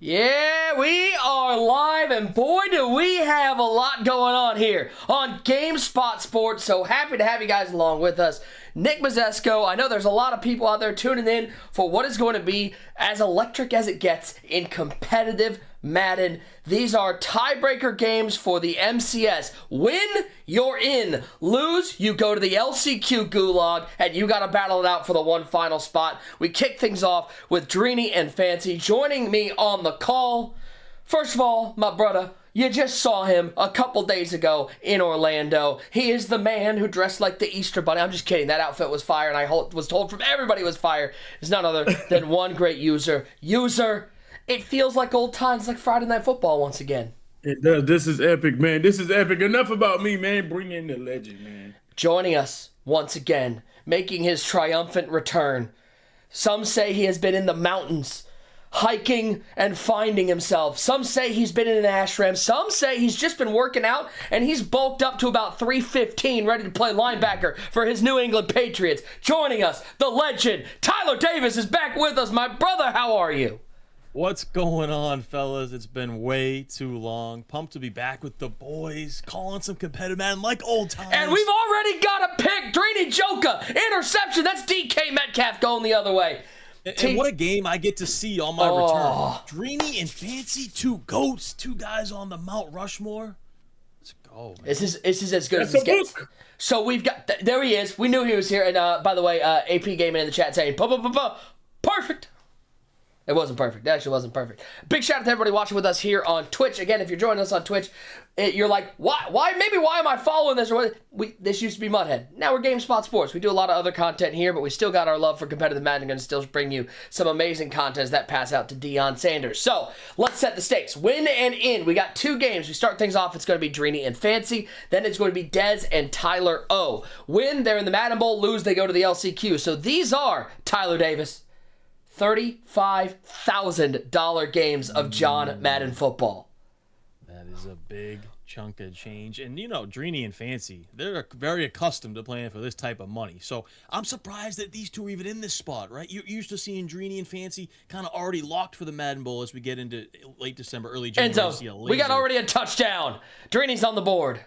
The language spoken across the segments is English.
Yeah, we are live, and boy, do we have a lot going on here on GameSpot Sports. So happy to have you guys along with us. Nick Mazesco, I know there's a lot of people out there tuning in for what is going to be as electric as it gets in competitive Madden. These are tiebreaker games for the MCS. Win, you're in. Lose, you go to the LCQ gulag, and you got to battle it out for the one final spot. We kick things off with Dreeny and Fancy joining me on the call. First of all, my brother, you just saw him a couple days ago in Orlando. He is the man who dressed like the Easter Bunny. I'm just kidding. That outfit was fire, and I was told from everybody it was fire. It's none other than one great user. It feels like old times, like Friday Night Football once again. It does. This is epic, man. This is epic. Enough about me, man. Bring in the legend, man. Joining us once again, making his triumphant return. Some say he has been in the mountains, hiking and finding himself. Some say he's been in an ashram. Some say he's just been working out and he's bulked up to about 315, ready to play linebacker for his New England Patriots. Joining us, the legend, Tyler Davis is back with us. My brother, how are you? What's going on, fellas? It's been way too long. Pumped to be back with the boys, calling some competitive Madden like old times. And we've already got a pick. Dreeny Joka, interception. That's DK Metcalf going the other way. And what a game I get to see on my return. Dreeny and Fancy, two goats, two guys on the Mount Rushmore. Let's go, man. This is as good as it gets. So we've got, there he is. We knew he was here. And by the way, AP Gaming in the chat saying, perfect. It wasn't perfect. It actually wasn't perfect. Big shout out to everybody watching with us here on Twitch. Again, if you're joining us on Twitch, you're like, why am I following this? Or what? This used to be Mudhead. Now we're GameSpot Sports. We do a lot of other content here, but we still got our love for competitive Madden and going to still bring you some amazing content that pass out to Deion Sanders. So let's set the stakes. Win and in. We got two games. We start things off. It's going to be Dreeny and Fancy. Then it's going to be Dez and Tyler O. Win, they're in the Madden Bowl. Lose, they go to the LCQ. So these are Tyler Davis, $35,000 games of John Madden football. That is a big chunk of change. And, you know, Dreeny and Fancy, they're very accustomed to playing for this type of money. So I'm surprised that these two are even in this spot, right? You're used to seeing Dreeny and Fancy kind of already locked for the Madden Bowl as we get into late December, early January. Enzo, we got already a touchdown. Dreeny's on the board.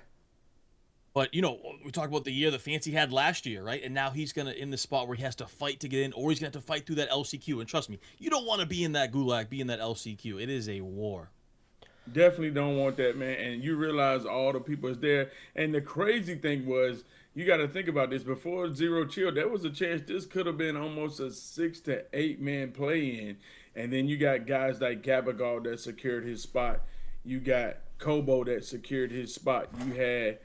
But, you know, we talked about the year that Fancy had last year, right? And now he's going to in the spot where he has to fight to get in, or he's going to have to fight through that LCQ. And trust me, you don't want to be in that gulag, be in that LCQ. It is a war. Definitely don't want that, man. And you realize all the people is there. And the crazy thing was, you got to think about this. Before Zero Chill, there was a chance this could have been almost a 6 to 8 man play-in. And then you got guys like Gabagal that secured his spot. You got Kobo that secured his spot. You had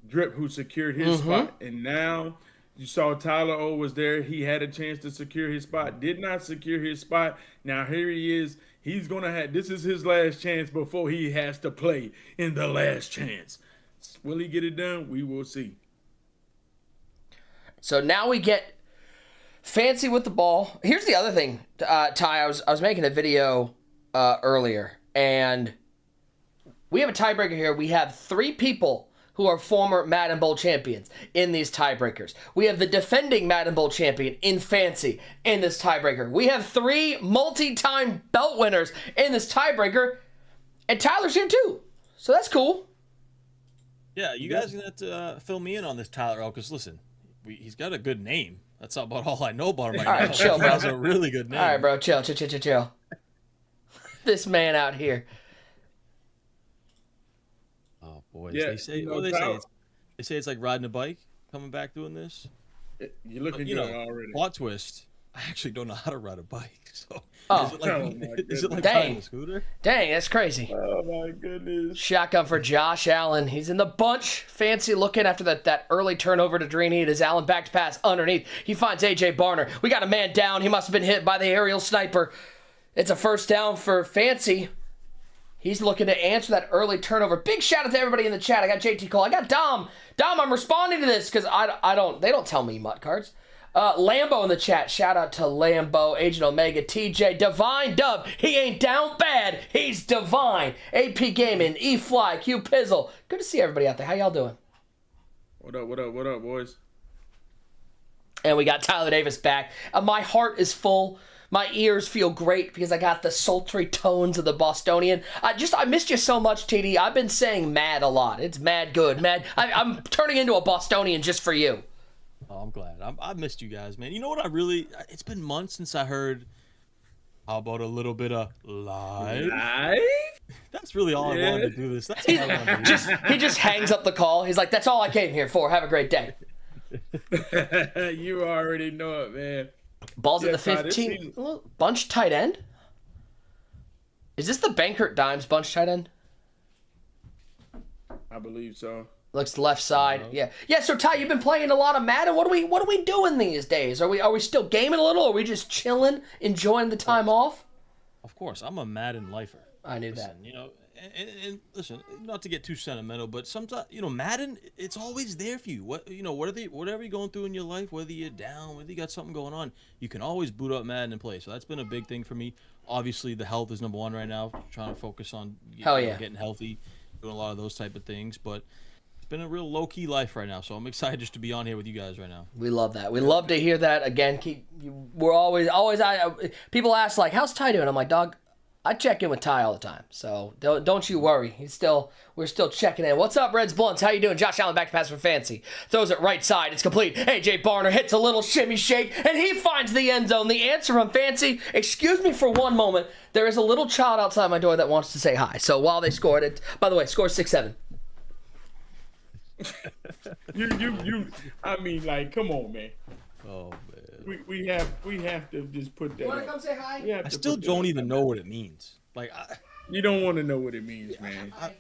Drip who secured his spot, and now you saw Tyler O was there. He had a chance to secure his spot, did not secure his spot. Now here he is. He's gonna have, this is his last chance before he has to play in the last chance. Will he get it done? We will see. So now we get Fancy with the ball. Here's the other thing, Ty. I was making a video earlier, and we have a tiebreaker here. We have three people who are former Madden Bowl champions in these tiebreakers. We have the defending Madden Bowl champion in Fancy in this tiebreaker. We have three multi-time belt winners in this tiebreaker, and Tyler's here too. So that's cool. Yeah, you guys are going to have to fill me in on this Tyler O, because listen, he's got a good name. That's about all I know about him right now. All right, chill, bro. He has a really good name. All right, bro, chill. This man out here. Oh, boys. Yeah, they say it's like riding a bike, coming back doing this. You're looking But, good already. Plot twist. I actually don't know how to ride a bike. So is it like Dang. riding a scooter? Dang, that's crazy. Oh my goodness. Shotgun for Josh Allen. He's in the bunch. Fancy looking after that early turnover to Dreeny. It is Allen back to pass underneath. He finds A.J. Barner. We got a man down. He must have been hit by the aerial sniper. It's a first down for Fancy. He's looking to answer that early turnover. Big shout out to everybody in the chat. I got JT Cole. I got Dom. Dom, I'm responding to this because they don't tell me mutt cards. Lambo in the chat. Shout out to Lambo, Agent Omega, TJ, Divine Dub. He ain't down bad. He's divine. AP Gaming, E-Fly, Q Pizzle. Good to see everybody out there. How y'all doing? What up, boys? And we got Tyler Davis back. My heart is full My ears feel great because I got the sultry tones of the Bostonian. I missed you so much, TD. I've been saying mad a lot. It's mad good. Mad. I'm turning into a Bostonian just for you. Oh, I'm glad. I've missed you guys, man. You know what it's been months since I heard, how about a little bit of live? That's really all I wanted to do this. That's all I wanted to do. He just hangs up the call. He's like, that's all I came here for. Have a great day. You already know it, man. Ball's at the 15. Bunch tight end? Is this the Bankert Dimes bunch tight end? I believe so. Looks left side. Yeah. So Ty, you've been playing a lot of Madden. What are we doing these days? Are we still gaming a little? Or are we just chilling, enjoying the time off? Of course, I'm a Madden lifer. I knew Listen, that. And listen, not to get too sentimental, but sometimes, Madden, it's always there for you. Whatever you're going through in your life, whether you're down, whether you got something going on, you can always boot up Madden and play. So that's been a big thing for me. Obviously, the health is number one right now. Trying to focus on getting healthy, doing a lot of those type of things. But it's been a real low-key life right now. So I'm excited just to be on here with you guys right now. We love that. We love to hear that. Again, we're always. People ask like, "How's Ty doing?" I'm like, "Dog, I check in with Ty all the time, so don't you worry. We're still checking in. What's up, Reds Blunts? How you doing? Josh Allen back to pass for Fancy. Throws it right side. It's complete. AJ Barner hits a little shimmy shake, and he finds the end zone. The answer from Fancy. Excuse me for one moment. There is a little child outside my door that wants to say hi. So while they scored it, by the way, score 6-7. I mean, like, come on, man. Oh, man. We have to just put that. You want to come say hi? I still don't even know what it means. Like, you don't want to know what it means, man. I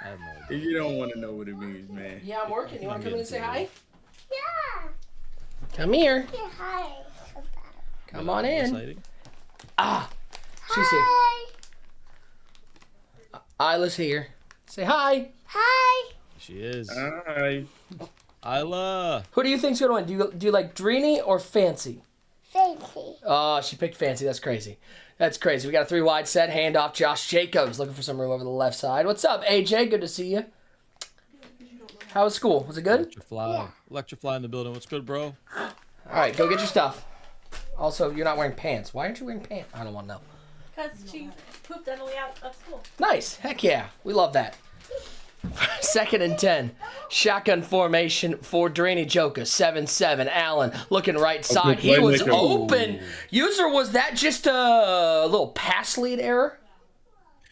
have no idea. You don't want to know what it means, man. Yeah, I'm working. You want to come in and say hi? Yeah. Come here. Yeah, hi. Come on in. Exciting. She's here. Isla's here. Say hi. Hi. She is. Hi. Isla. Who do you think's gonna win? Do you like Dreeny or Fancy? Fancy. Oh, she picked Fancy. That's crazy. That's crazy. We got a 3-wide set. Handoff. Josh Jacobs looking for some room over the left side. What's up, AJ? Good to see you. How was school? Was it good? Electrify in the building. What's good, bro? All right, go get your stuff. Also, you're not wearing pants. Why aren't you wearing pants? I don't want to know. Because she pooped on the way out of school. Nice. Heck yeah. We love that. 2nd and 10. Shotgun formation for Dreeny Joka. 7-7. Allen looking right side. He was open. User, was that just a little pass lead error?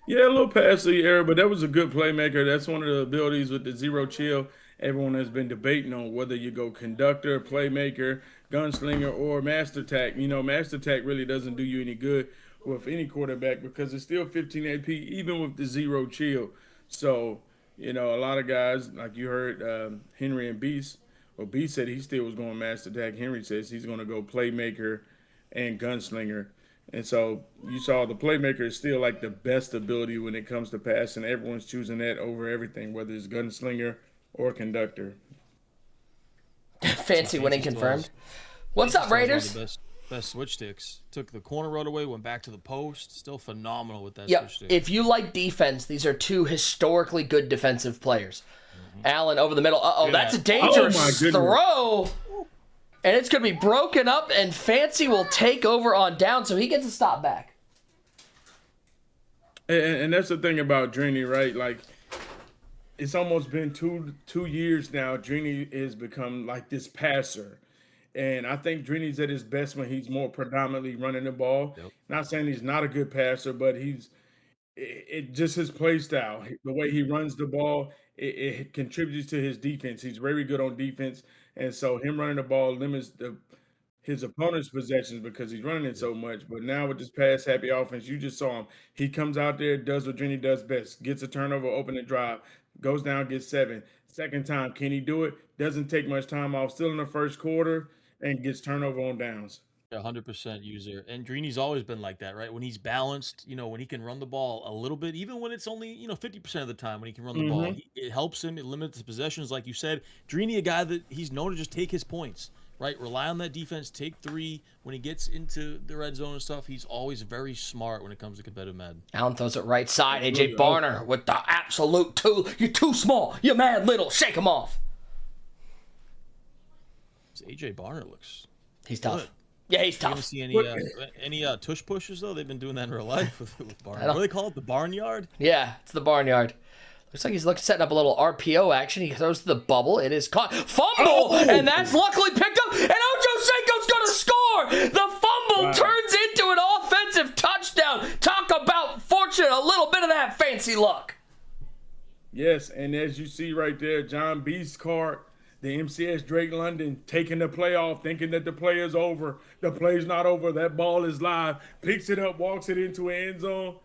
Yeah, a little pass lead error, but that was a good playmaker. That's one of the abilities with the zero chill. Everyone has been debating on whether you go conductor, playmaker, gunslinger, or master tack. Master tack really doesn't do you any good with any quarterback because it's still 15 AP, even with the zero chill. So, a lot of guys, like you heard Henry and Beast, Beast said he still was going master tack. Henry says he's going to go playmaker and gunslinger. And so you saw the playmaker is still like the best ability when it comes to passing. Everyone's choosing that over everything, whether it's gunslinger or conductor. Fancy winning confirmed. What's up, Raiders? Best switch sticks. Took the corner right away, went back to the post. Still phenomenal with that Yep. switch stick. If you like defense, these are two historically good defensive players. Allen over the middle. That's a dangerous throw. And it's going to be broken up, and Fancy will take over on down, so he gets a stop back. And that's the thing about Dreeny, right? Like, it's almost been two years now. Dreeny has become like this passer. And I think Dreeny's at his best when he's more predominantly running the ball. Yep. Not saying he's not a good passer, but it just his play style, the way he runs the ball, it contributes to his defense. He's very good on defense. And so him running the ball limits his opponent's possessions because he's running it so much. But now with this pass happy offense, you just saw him. He comes out there, does what Dreeny does best, gets a turnover, open the drive, goes down, gets 7. Second time, can he do it? Doesn't take much time off, still in the first quarter, and gets turnover on downs. 100% user. And Dreeny's always been like that, right? When he's balanced, when he can run the ball a little bit, even when it's only, 50% of the time when he can run the ball, it helps him. It limits his possessions, like you said. Dreeny, a guy that he's known to just take his points, right? Rely on that defense, take 3. When he gets into the red zone and stuff, he's always very smart when it comes to competitive Madden. Allen throws it right side. AJ Barner with the absolute two. You're too small. You're mad little. Shake him off. AJ Barner looks He's tough. good. Yeah, he's You tough. gonna see any tush pushes though? They've been doing that in real life with barn. What do they call it? The barnyard? Yeah, it's the barnyard. Looks like he's setting up a little RPO action. He throws to the bubble. It is caught. Fumble! And that's luckily picked up. And Ocho Cinco's going to score! The fumble turns into an offensive touchdown. Talk about fortune, a little bit of that fancy luck. Yes, and as you see right there, John B's card, the MCS Drake London taking the play off, thinking that the play is over. The play's not over. That ball is live. Picks it up, walks it into an end zone.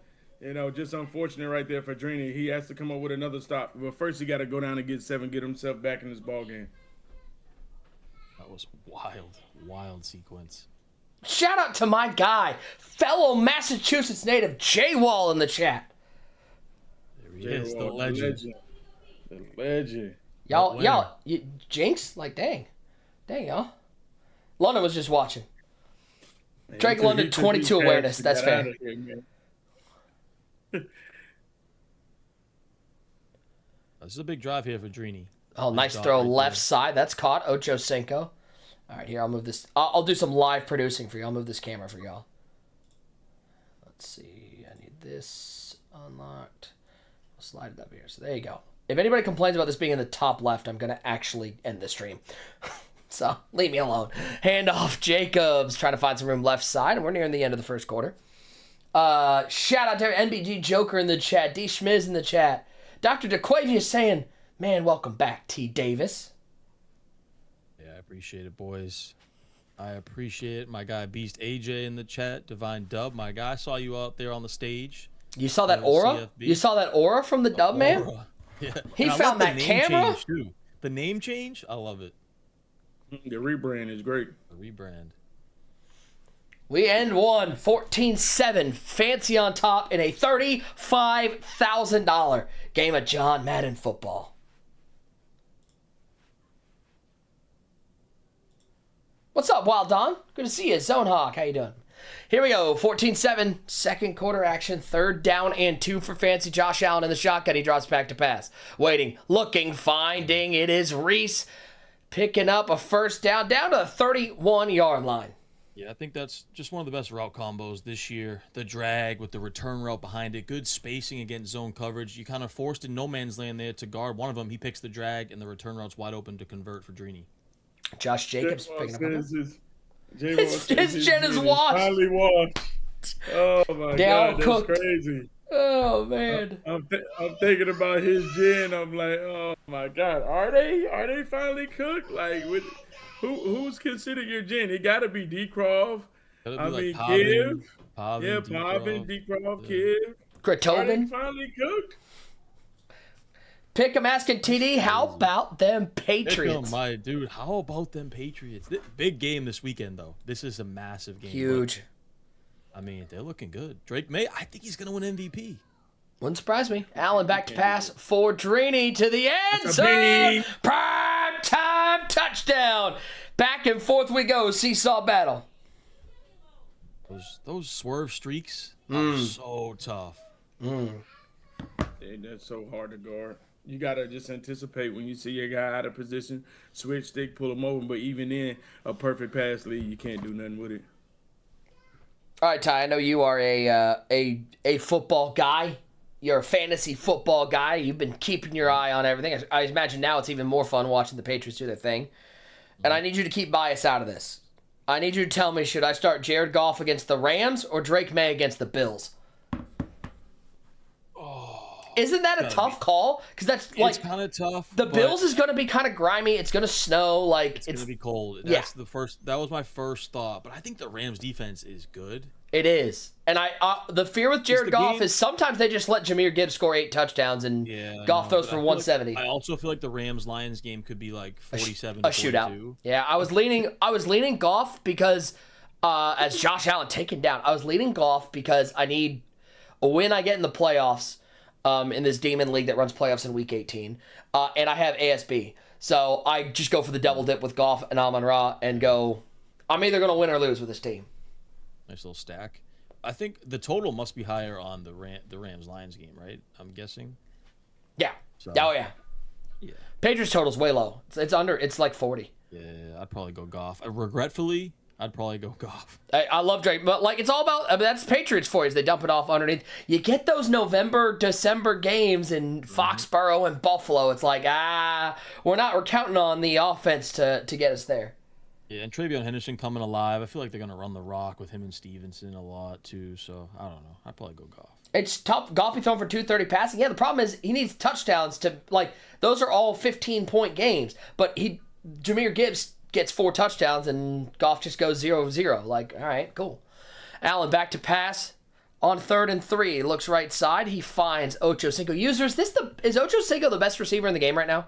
You know, just unfortunate right there for Drini. He has to come up with another stop. But first, he got to go down and get 7, get himself back in this ball game. That was wild sequence. Shout out to my guy, fellow Massachusetts native Jay Wall in the chat. There he is, the legend. The legend. Y'all, Jinx? Like, dang, y'all. London was just watching. Man, Drake London, 22 awareness. That's fair. This is a big drive here for Drini. Oh, nice throw left side. That's caught. Ocho Cinco. All right, here, I'll move this. I'll do some live producing for you. I'll move this camera for y'all. Let's see. I need this unlocked. I'll slide it up here. So there you go. If anybody complains about this being in the top left, I'm going to actually end the stream. So leave me alone. Handoff. Jacobs trying to find some room left side, and we're nearing the end of the first quarter. Shout out to NBG Joker in the chat. D. Schmiz in the chat. Dr. DeQuavia saying, man, welcome back, T. Davis. Yeah, I appreciate it, boys. I appreciate it. My guy Beast AJ in the chat. Divine Dub, my guy. I saw you out there on the stage. You saw that aura? CFB. You saw that aura from the Dub, man? Yeah. He And I found love that the name camera? change, too. The name change, I love it. The rebrand is great. The rebrand. We end one, 14-7, fancy on top in a $35,000 game of John Madden football. What's up, Wild Don? Good to see you. Zone Hawk, how you doing? Here we go, 14-7, second quarter action, 3rd down and 2 for fancy. Josh Allen in the shotgun, he drops back to pass. Waiting, looking, finding, it is Reese picking up a first down to the 31-yard line. Yeah, I think that's just one of the best route combos this year. The drag with the return route behind it. Good spacing against zone coverage. You kind of forced in no man's land there to guard one of them. He picks the drag, and the return route's wide open to convert for Drini. Josh Jacobs picking up a His chin is washed. Finally washed. Oh, my God. That's cooked. crazy. Oh, man. I'm thinking about his gin. I'm like, oh, my God. Are they finally cooked? Like, who's considered your gin? It got to be D-Croft. I mean, Kiv. Yeah, Pavin, D-Croft, Kiv. Are they Kratovin. finally cooked? Pick 'em asking TD, how about them Patriots? My dude, how about them Patriots? Big game this weekend, though. This is a massive game. Huge. I mean, they're looking good. Drake May, I think he's going to win MVP. Wouldn't surprise me. Allen back to pass for Drini to the end zone. Prime time touchdown. Back and forth we go. Seesaw battle. Those swerve streaks are so tough. That's so hard to guard. You got to just anticipate when you see your guy out of position, switch stick, pull him over. But even in a perfect pass lead, you can't do nothing with it. All right, Ty, I know you are a football guy. You're a fantasy football guy. You've been keeping your eye on everything. I imagine now it's even more fun watching the Patriots do their thing. And I need you to keep bias out of this. I need you to tell me, should I start Jared Goff against the Rams or Drake May against the Bills? Isn't that a tough call? Because that's like it's kind of tough. The Bills is going to be kind of grimy. It's going to snow. Like it's going to be cold. Yeah. That was my first thought. But I think the Rams defense is good. It is. And the fear with Jared Goff is sometimes they just let Jahmyr Gibbs score 8 touchdowns and Goff throws for 170. I also feel like the Rams-Lions game could be like 47 a shootout. Yeah, I was leaning Goff because as Josh Allen taken down, I was leaning Goff because I need a win I get in the playoffs. In this Demon League that runs playoffs in Week 18. And I have ASB. So I just go for the double dip with Goff and Amon-Ra and go, I'm either going to win or lose with this team. Nice little stack. I think the total must be higher on the Rams-Lions game, right? I'm guessing. Yeah. So, oh, yeah. Yeah. Patriots total's way low. It's under. It's like 40. Yeah, I'd probably go Goff. Regretfully, I'd probably go Goff. I love Drake, but like it's all about. I mean, that's Patriots for you. Is they dump it off underneath. You get those November, December games in Foxborough and Buffalo. It's like we're counting on the offense to get us there. Yeah, and Travion Henderson coming alive. I feel like they're gonna run the rock with him and Stevenson a lot too. So I don't know. I'd probably go Goff. It's tough. Goff be thrown for 230 passing. Yeah, the problem is he needs touchdowns to like. Those are all 15-point games, but Jahmyr Gibbs gets 4 touchdowns and Goff just goes 0-0. Like, all right, cool. Allen back to pass on 3rd and 3. Looks right side. He finds Ocho Cinco. Users, is Ocho Cinco the best receiver in the game right now?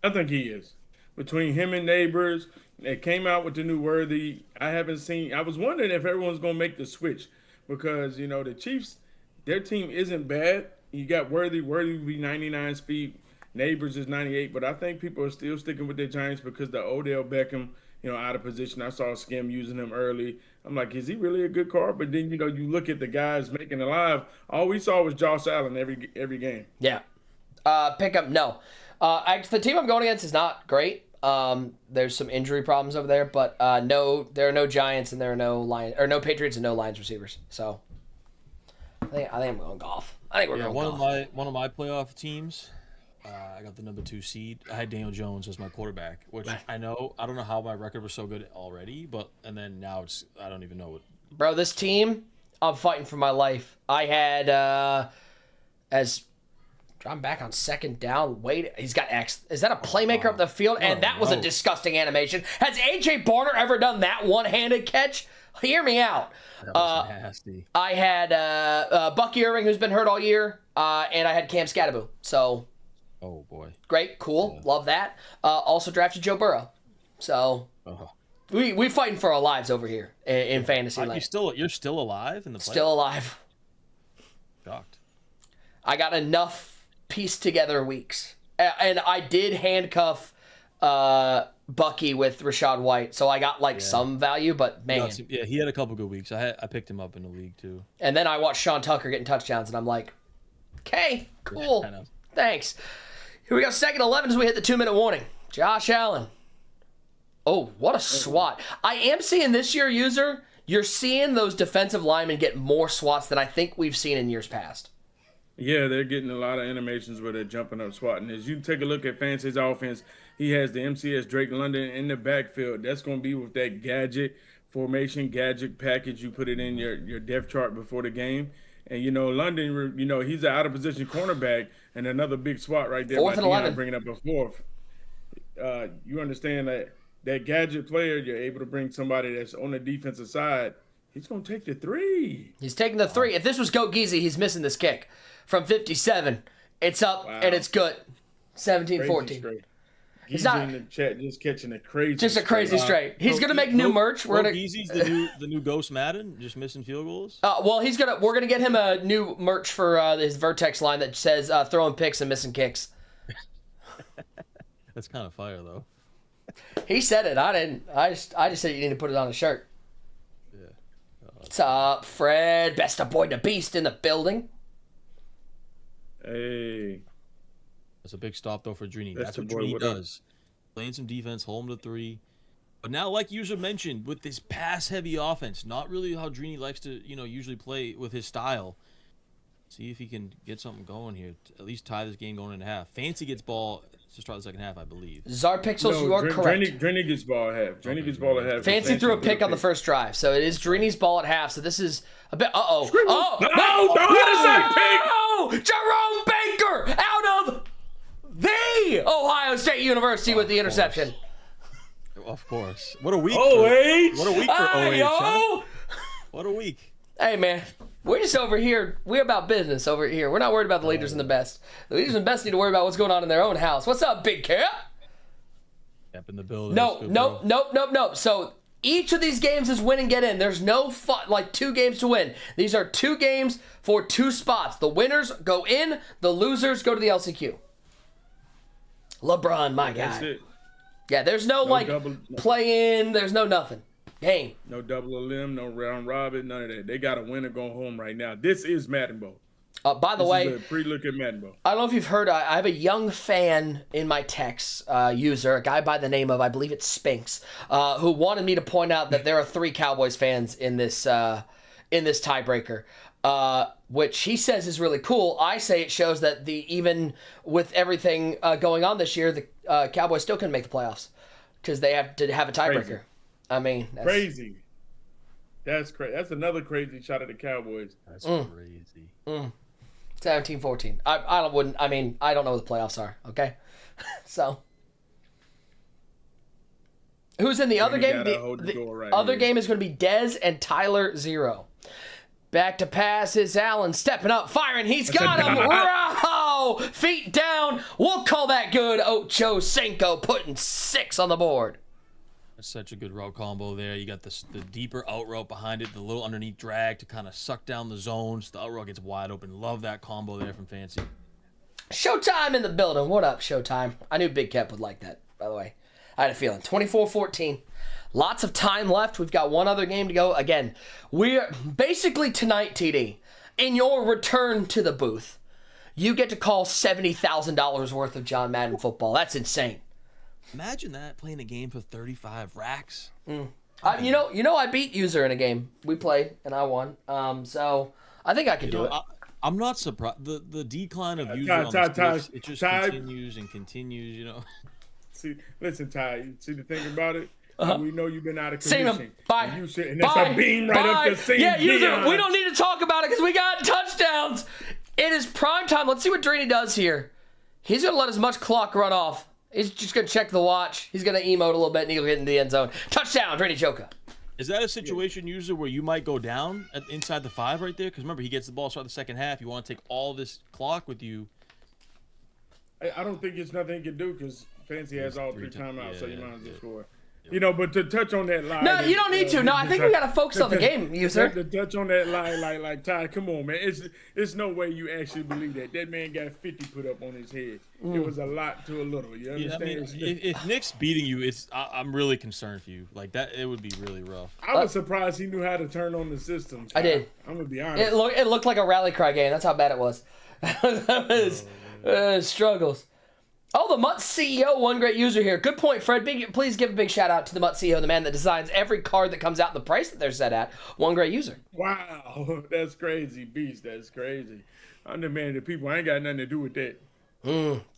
I think he is. Between him and Neighbors, they came out with the new Worthy. I was wondering if everyone's going to make the switch because, the Chiefs, their team isn't bad. You got Worthy will be 99 speed. Neighbors is 98, but I think people are still sticking with their Giants because the Odell Beckham, out of position. I saw Skim using him early. I'm like, is he really a good card? But then, you look at the guys making it live. All we saw was Josh Allen every game. Yeah. Pickup, no. The team I'm going against is not great. There's some injury problems over there, but no, there are no Giants and there are no Lions or no Patriots and no Lions receivers. So I think I'm going Goff. I think we're going Goff. One of my playoff teams. I got the number 2 seed. I had Daniel Jones as my quarterback, which I don't know how my record was so good already, and then now I don't even know what. Bro, this team, I'm fighting for my life. I had I'm back on 2nd down. Wait, he's got X. Is that a playmaker up the field? And that was a disgusting animation. Has AJ Barner ever done that one-handed catch? Hear me out. That was nasty. I had Bucky Irving, who's been hurt all year, and I had Cam Scatterbo. So. Oh boy! Great, cool, love that. Also drafted Joe Burrow, so we fighting for our lives over here in fantasy land. You're still alive in the playoffs? Still alive. Shocked. I got enough pieced together weeks, and I did handcuff Bucky with Rashad White, so I got some value. But man, he had a couple good weeks. I picked him up in the league too. And then I watched Sean Tucker getting touchdowns, and I'm like, okay, cool, thanks. Here we go, 2nd 11 as we hit the 2-minute warning. Josh Allen. Oh, what a swat. I am seeing this year, user, you're seeing those defensive linemen get more swats than I think we've seen in years past. Yeah, they're getting a lot of animations where they're jumping up swatting. As you take a look at Fancy's offense, he has the MCS Drake London in the backfield. That's going to be with that gadget formation, gadget package. You put it in your depth chart before the game. And, London, he's an out-of-position cornerback and another big swat right there. 4th and 11. Bringing up a 4th. You understand that gadget player, you're able to bring somebody that's on the defensive side. He's going to take the 3. He's taking the 3. If this was Go Geezy, he's missing this kick. From 57, it's up, and it's good. 17-14. He's not in the chat just catching a crazy. Just a crazy straight. He's gonna make new merch. We're gonna. Easy's the new Ghost Madden, just missing field goals. Well, we're gonna get him a new merch for his Vertex line that says throwing picks and missing kicks. That's kind of fire though. He said it. I didn't. I just said you need to put it on a shirt. Yeah. What's up, Fred? Best of boy the beast in the building. Hey. That's a big stop, though, for Drini. That's what Drini does. Playing some defense, home to 3. But now, like User mentioned, with this pass-heavy offense, not really how Drini likes to, usually play with his style. See if he can get something going here. At least tie this game going into half. Fancy gets ball to start the second half, I believe. Zarpixels, you are correct. Drini gets ball at half. Drini gets ball at half. Fancy threw a pick on the first drive, so it is Drini's ball at half. So this is a bit. Oh, no! Don't hit a sack pick! Oh, Jerome Baker out of the Ohio State University with the interception. Of course. What a week. What a week for OH, huh? What a week. Hey, man. We're just over here. We're about business over here. We're not worried about the leaders and the best. The leaders and the best need to worry about what's going on in their own house. What's up, Big Cap? Cap in the building. No. So each of these games is win and get in. There's no 2 games to win. These are 2 games for 2 spots. The winners go in. The losers go to the LCQ. LeBron, my guy. Yeah, there's no play in. There's no nothing. Game. No double a limb, no round robin, none of that. They got to win or go home right now. This is Madden Bowl. By the This way, is a pre-look at Madden Ball. I don't know if you've heard, I have a young fan in my text user, a guy by the name of, I believe it's Spinks, who wanted me to point out that there are 3 Cowboys fans in this tiebreaker, which he says is really cool. I say it shows that even with everything going on this year, the Cowboys still couldn't make the playoffs because they have to have a tiebreaker. Crazy. I mean, that's Crazy. That's crazy. That's another crazy shot at the Cowboys. That's crazy. 17-14. I don't know what the playoffs are. Okay, so who's in the other game? The other game is going to be Dez and Tyler 0. Back to pass is Allen stepping up, firing. He's got him. Wow! Feet down. We'll call that good. Ocho Cinco putting 6 on the board. That's such a good route combo there. You got the deeper out route behind it, the little underneath drag to kind of suck down the zones. The out route gets wide open. Love that combo there from Fancy. Showtime in the building. What up, Showtime? I knew Big Kev would like that, by the way. I had a feeling. 24-14. Lots of time left. We've got one other game to go. Again, we're basically tonight, TD, in your return to the booth, you get to call $70,000 worth of John Madden football. That's insane. Imagine that, playing a game for 35 racks. I beat User in a game. We played, and I won. So I think I could do it. I'm not surprised. The decline of User on the Switch, it just continues and continues, you know. Listen, Ty, see the thing about it? We know you've been out of Same condition. bye. And that's a beam right up the same Yeah, User, Dion. we don't need to talk about it because we got touchdowns. It is prime time. Let's see what Drini does here. He's going to let as much clock run off. He's just going to check the watch. He's going to emote a little bit, and he'll get into the end zone. Touchdown, Drini Joka. Is that a situation, User, where you might go down inside the 5 right there? Because remember, he gets the ball, start the second half. You want to take all this clock with you. I don't think it's nothing he can do because Fancy has all 3 timeouts, so you might as well score. Yep. You know, but to touch on that line. No, you don't need to. No, I think we got to focus on the game, User. To touch on that line, like Ty, come on, man. It's no way you actually believe that. That man got 50 put up on his head. It was a lot to a little. You understand? Yeah, I mean, if Nick's beating you, I'm really concerned for you. Like that, it would be really rough. I was surprised he knew how to turn on the system. Ty. I did. I'm gonna be honest. It looked like a rally cry game. That's how bad it was. That was struggles. Oh, the Mutt CEO, one great user here. Good point, Fred. Please give a big shout out to the Mutt CEO, the man that designs every card that comes out and the price that they're set at. One great user. Wow, that's crazy, Beast. That's crazy. I'm the man of the people. I ain't got nothing to do with that.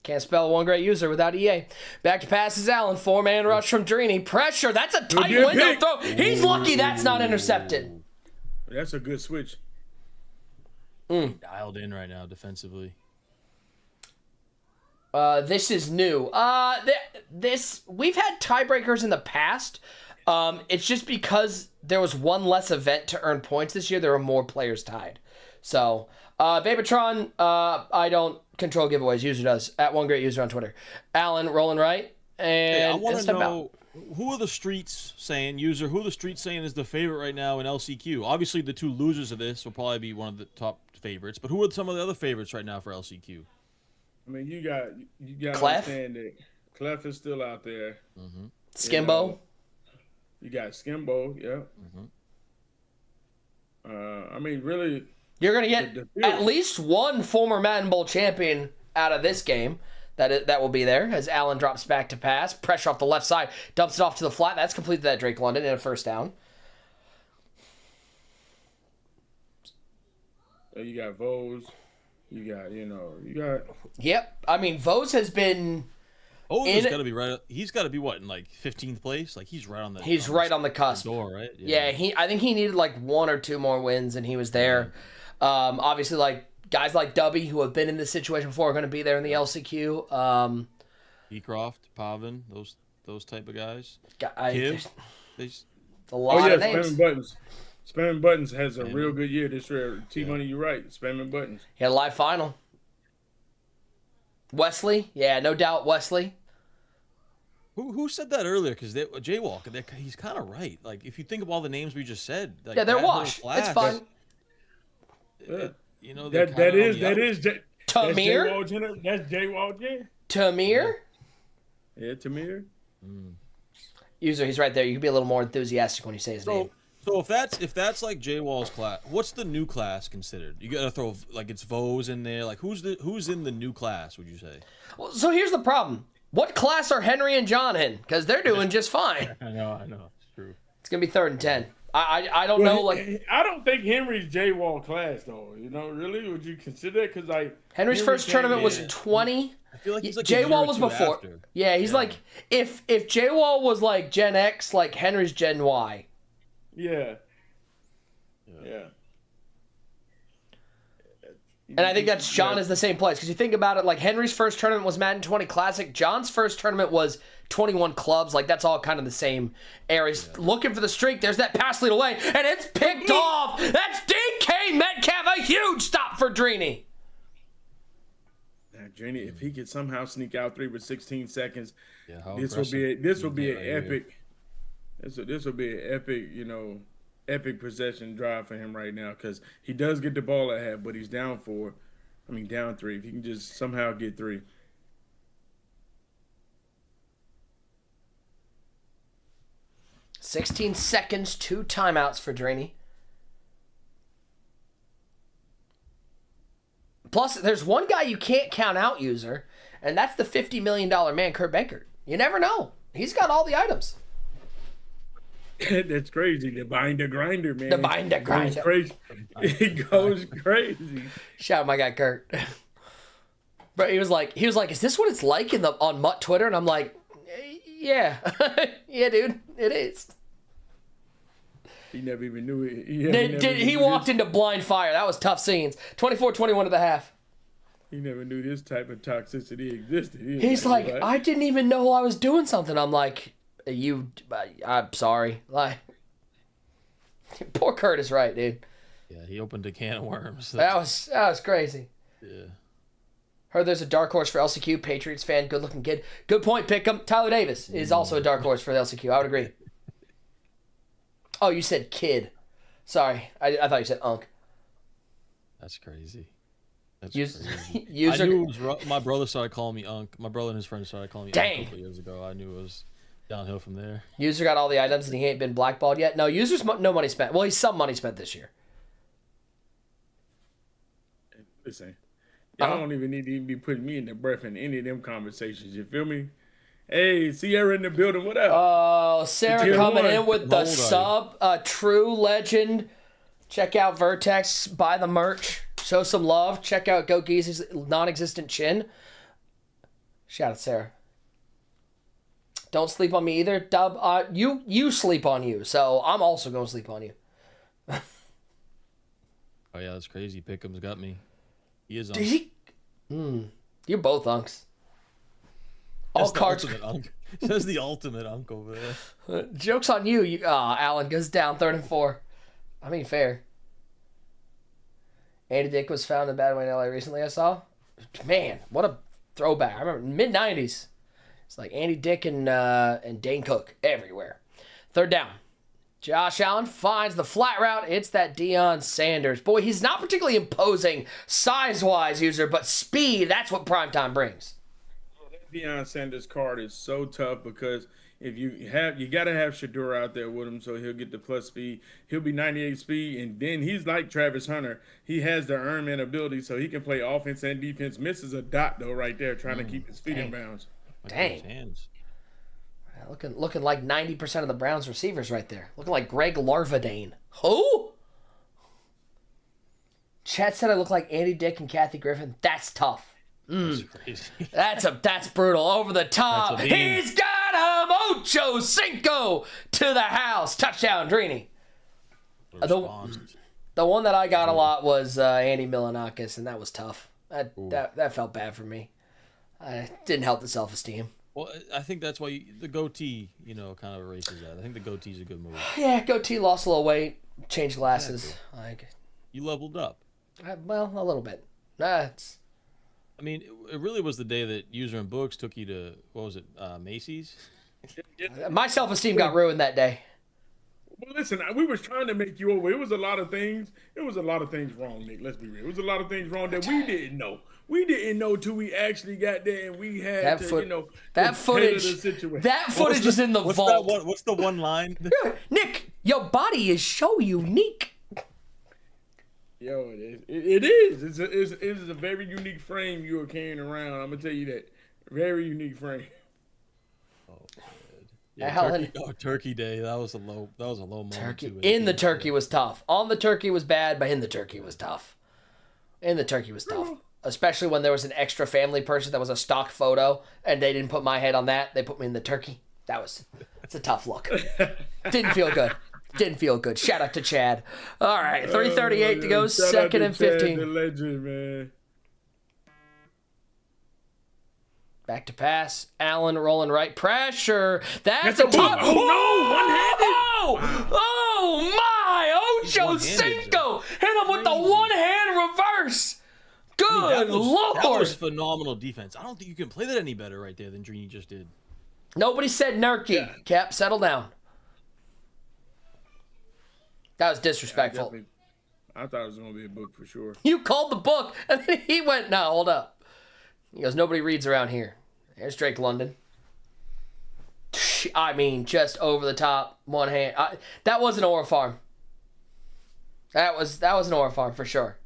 Can't spell one great user without EA. Back to passes Allen. 4-man rush from Drini. Pressure. That's a tight window throw. He's lucky that's not intercepted. That's a good switch. Dialed in right now defensively. This is new. We've had tiebreakers in the past. It's just because there was one less event to earn points this year, there were more players tied. So, Babytron, I don't control giveaways. User does. At one great user on Twitter. Allen rolling right. And I want to know who are the streets saying, User, who are the streets saying is the favorite right now in LCQ? Obviously, the 2 losers of this will probably be one of the top favorites, but who are some of the other favorites right now for LCQ? I mean, you got to Clef? understand that Clef is still out there. Skimbo. You got Skimbo, yeah. I mean, really, You're going to get at least one former Madden Bowl champion out of this game. That will be there as Allen drops back to pass. Pressure off the left side. Dumps it off to the flat. That's completed that Drake London in a first down. you got Vose. You got. Yep. I mean, Vose has been. He's got to be right. He's got to be what, in like 15th place? Like he's right on the. He's right on the cusp. Door, right? Yeah. I think he needed like 1 or 2 more wins, and he was there. Obviously, like guys like Dubby who have been in this situation before are going to be there in the LCQ. Ecroft, Pavin, those type of guys. There's a lot of names. Spamming Buttons. Spamming Buttons has a real good year this year. T-Money, you're right. Spamming Buttons. He had a live final. Wesley, yeah, no doubt Wesley. Who said that earlier? Because Jaywalk, he's kind of right. Like if you think of all the names we just said, like, yeah, they're washed. It's fine. You know that is Tamir. That's Jaywalk, yeah. Tamir. Yeah, Tamir. User, he's right there. You can be a little more enthusiastic when you say his name. So if that's like J Wall's class, what's the new class considered? You gotta throw like it's Vose in there. Like who's in the new class? Would you say? Well, so here's the problem. What class are Henry and John in? Because they're doing just fine. I know, it's true. It's gonna be 3rd and 10. I don't know. Like I don't think Henry's J Wall class though. You know, really, would you consider that? Because like Henry's first tournament was 20. I feel like he's like J Wall was a year or two before. after. Yeah, he's like if J Wall was like Gen X, like Henry's Gen Y. Yeah. And I think that's John is the same place because you think about it, like Henry's first tournament was Madden 20 Classic. John's first tournament was 21 Clubs. Like that's all kind of the same area. He's looking for the streak. There's that pass lead away, and it's picked off. That's DK Metcalf. A huge stop for Drini. Now, Drini, if he could somehow sneak out 3 with 16 seconds, this will be an epic. This will be an epic, epic possession drive for him right now because he does get the ball at half, but he's down 3. If he can just somehow get 3. 16 seconds, 2 timeouts for Drini. Plus, there's one guy you can't count out, user, and that's the $50 million man, Kurt Benkert. You never know. He's got all the items. That's crazy. The binder grinder, man. The binder grinder. Crazy. It goes crazy. Shout out my guy Kurt. But he was like, is this what it's like on Mutt Twitter? And I'm like, yeah. Yeah, dude, it is. He never even knew it. He walked into blind fire. That was tough scenes. 24-21 at the half. He never knew this type of toxicity existed. He's like, I didn't even know I was doing something. I'm like, I'm sorry. Like, poor Kurt is right, dude. Yeah, he opened a can of worms. That was crazy. Yeah. Heard there's a dark horse for LCQ. Patriots fan, good looking kid. Good point, Pick'em. Tyler Davis is also a dark horse for the LCQ. I would agree. Oh, you said kid. Sorry, I thought you said unk. That's crazy. User, I knew it was, my brother started calling me unk. My brother and his friends started calling me unk a couple years ago. I knew it was downhill from there. User got all the items and he ain't been blackballed yet. No, User's no money spent. Well, he's some money spent this year. Listen, y'all don't even need to be putting me in the breath in any of them conversations. You feel me? Hey, Sierra in the building. What up? Oh, Sarah coming in with the sub. True legend. Check out Vertex. Buy the merch. Show some love. Check out Go Geezy's non-existent chin. Shout out Sarah. Don't sleep on me either. Dub, you sleep on you, so I'm also going to sleep on you. Oh, yeah, that's crazy. Pickham's got me. He is You're both unks. All cards. Says the ultimate unk over there. Joke's on you. Allen goes down 3rd and 4. I mean, fair. Andy Dick was found in a bad way in LA recently, I saw. Man, what a throwback. I remember mid-90s. It's like Andy Dick and Dane Cook everywhere. 3rd down. Josh Allen finds the flat route. It's that Deion Sanders. Boy, he's not particularly imposing size-wise, user, but speed, that's what primetime brings. Deion Sanders card is so tough because if you got to have Shador out there with him so he'll get the plus speed. He'll be 98 speed, and then he's like Travis Hunter. He has the earn man ability so he can play offense and defense. Misses a dot, though, right there, trying to keep his feet in bounds. Dang. Looking like 90% of the Browns receivers right there. Looking like Greg Larvadane. Who? Chet said I look like Andy Dick and Kathy Griffin. That's tough. That's crazy. That's brutal. Over the top. He's got him. Ocho Cinco to the house. Touchdown, Drini. The one that I got a lot was Andy Milanakis, and that was tough. That felt bad for me. It didn't help the self-esteem. Well, I think that's why the goatee, kind of erases that. I think the goatee's a good move. Yeah, goatee lost a little weight, changed glasses. You leveled up. Well, a little bit. I mean, it really was the day that User and Books took you to, what was it, Macy's? My self-esteem got ruined that day. Well, listen, we was trying to make you over. It was a lot of things. It was a lot of things wrong, Nick. Let's be real. It was a lot of things wrong that we didn't know. We didn't know till we actually got there, and we had that footage. That footage is in the vault. What's the one line? Nick, Your body is so unique. Yo, it is. It's a very unique frame you are carrying around. I'm gonna tell you that. Very unique frame. Yeah, Alan. turkey day. That was a low moment. Turkey too, in the turkey was tough. On the turkey was bad, but in the turkey was tough. In the turkey was tough. Especially when there was an extra family person that was a stock photo and they didn't put my head on that. They put me in the turkey. It's a tough look. Didn't feel good. Didn't feel good. Shout out to Chad. All right, 3:38 to go, Shout out second to and Chad, 15. the legend, man. Back to pass. Allen rolling right. Pressure. That's a a tough. boot. Oh, no, one-handed. Oh, my. Ocho One-handed, Cinco hit him with the one-hand reverse. Good That Lord. was phenomenal defense. I don't think you can play that any better right there than Drini just did. Nobody said Nurky. Yeah. Cap, settle down. That was disrespectful. I thought it was gonna be a book for sure. You called the book, and then he went, no, hold up. He goes, nobody reads around here. There's Drake London. I mean, just over the top, one hand. That was an Aura farm. That was an Aura farm for sure.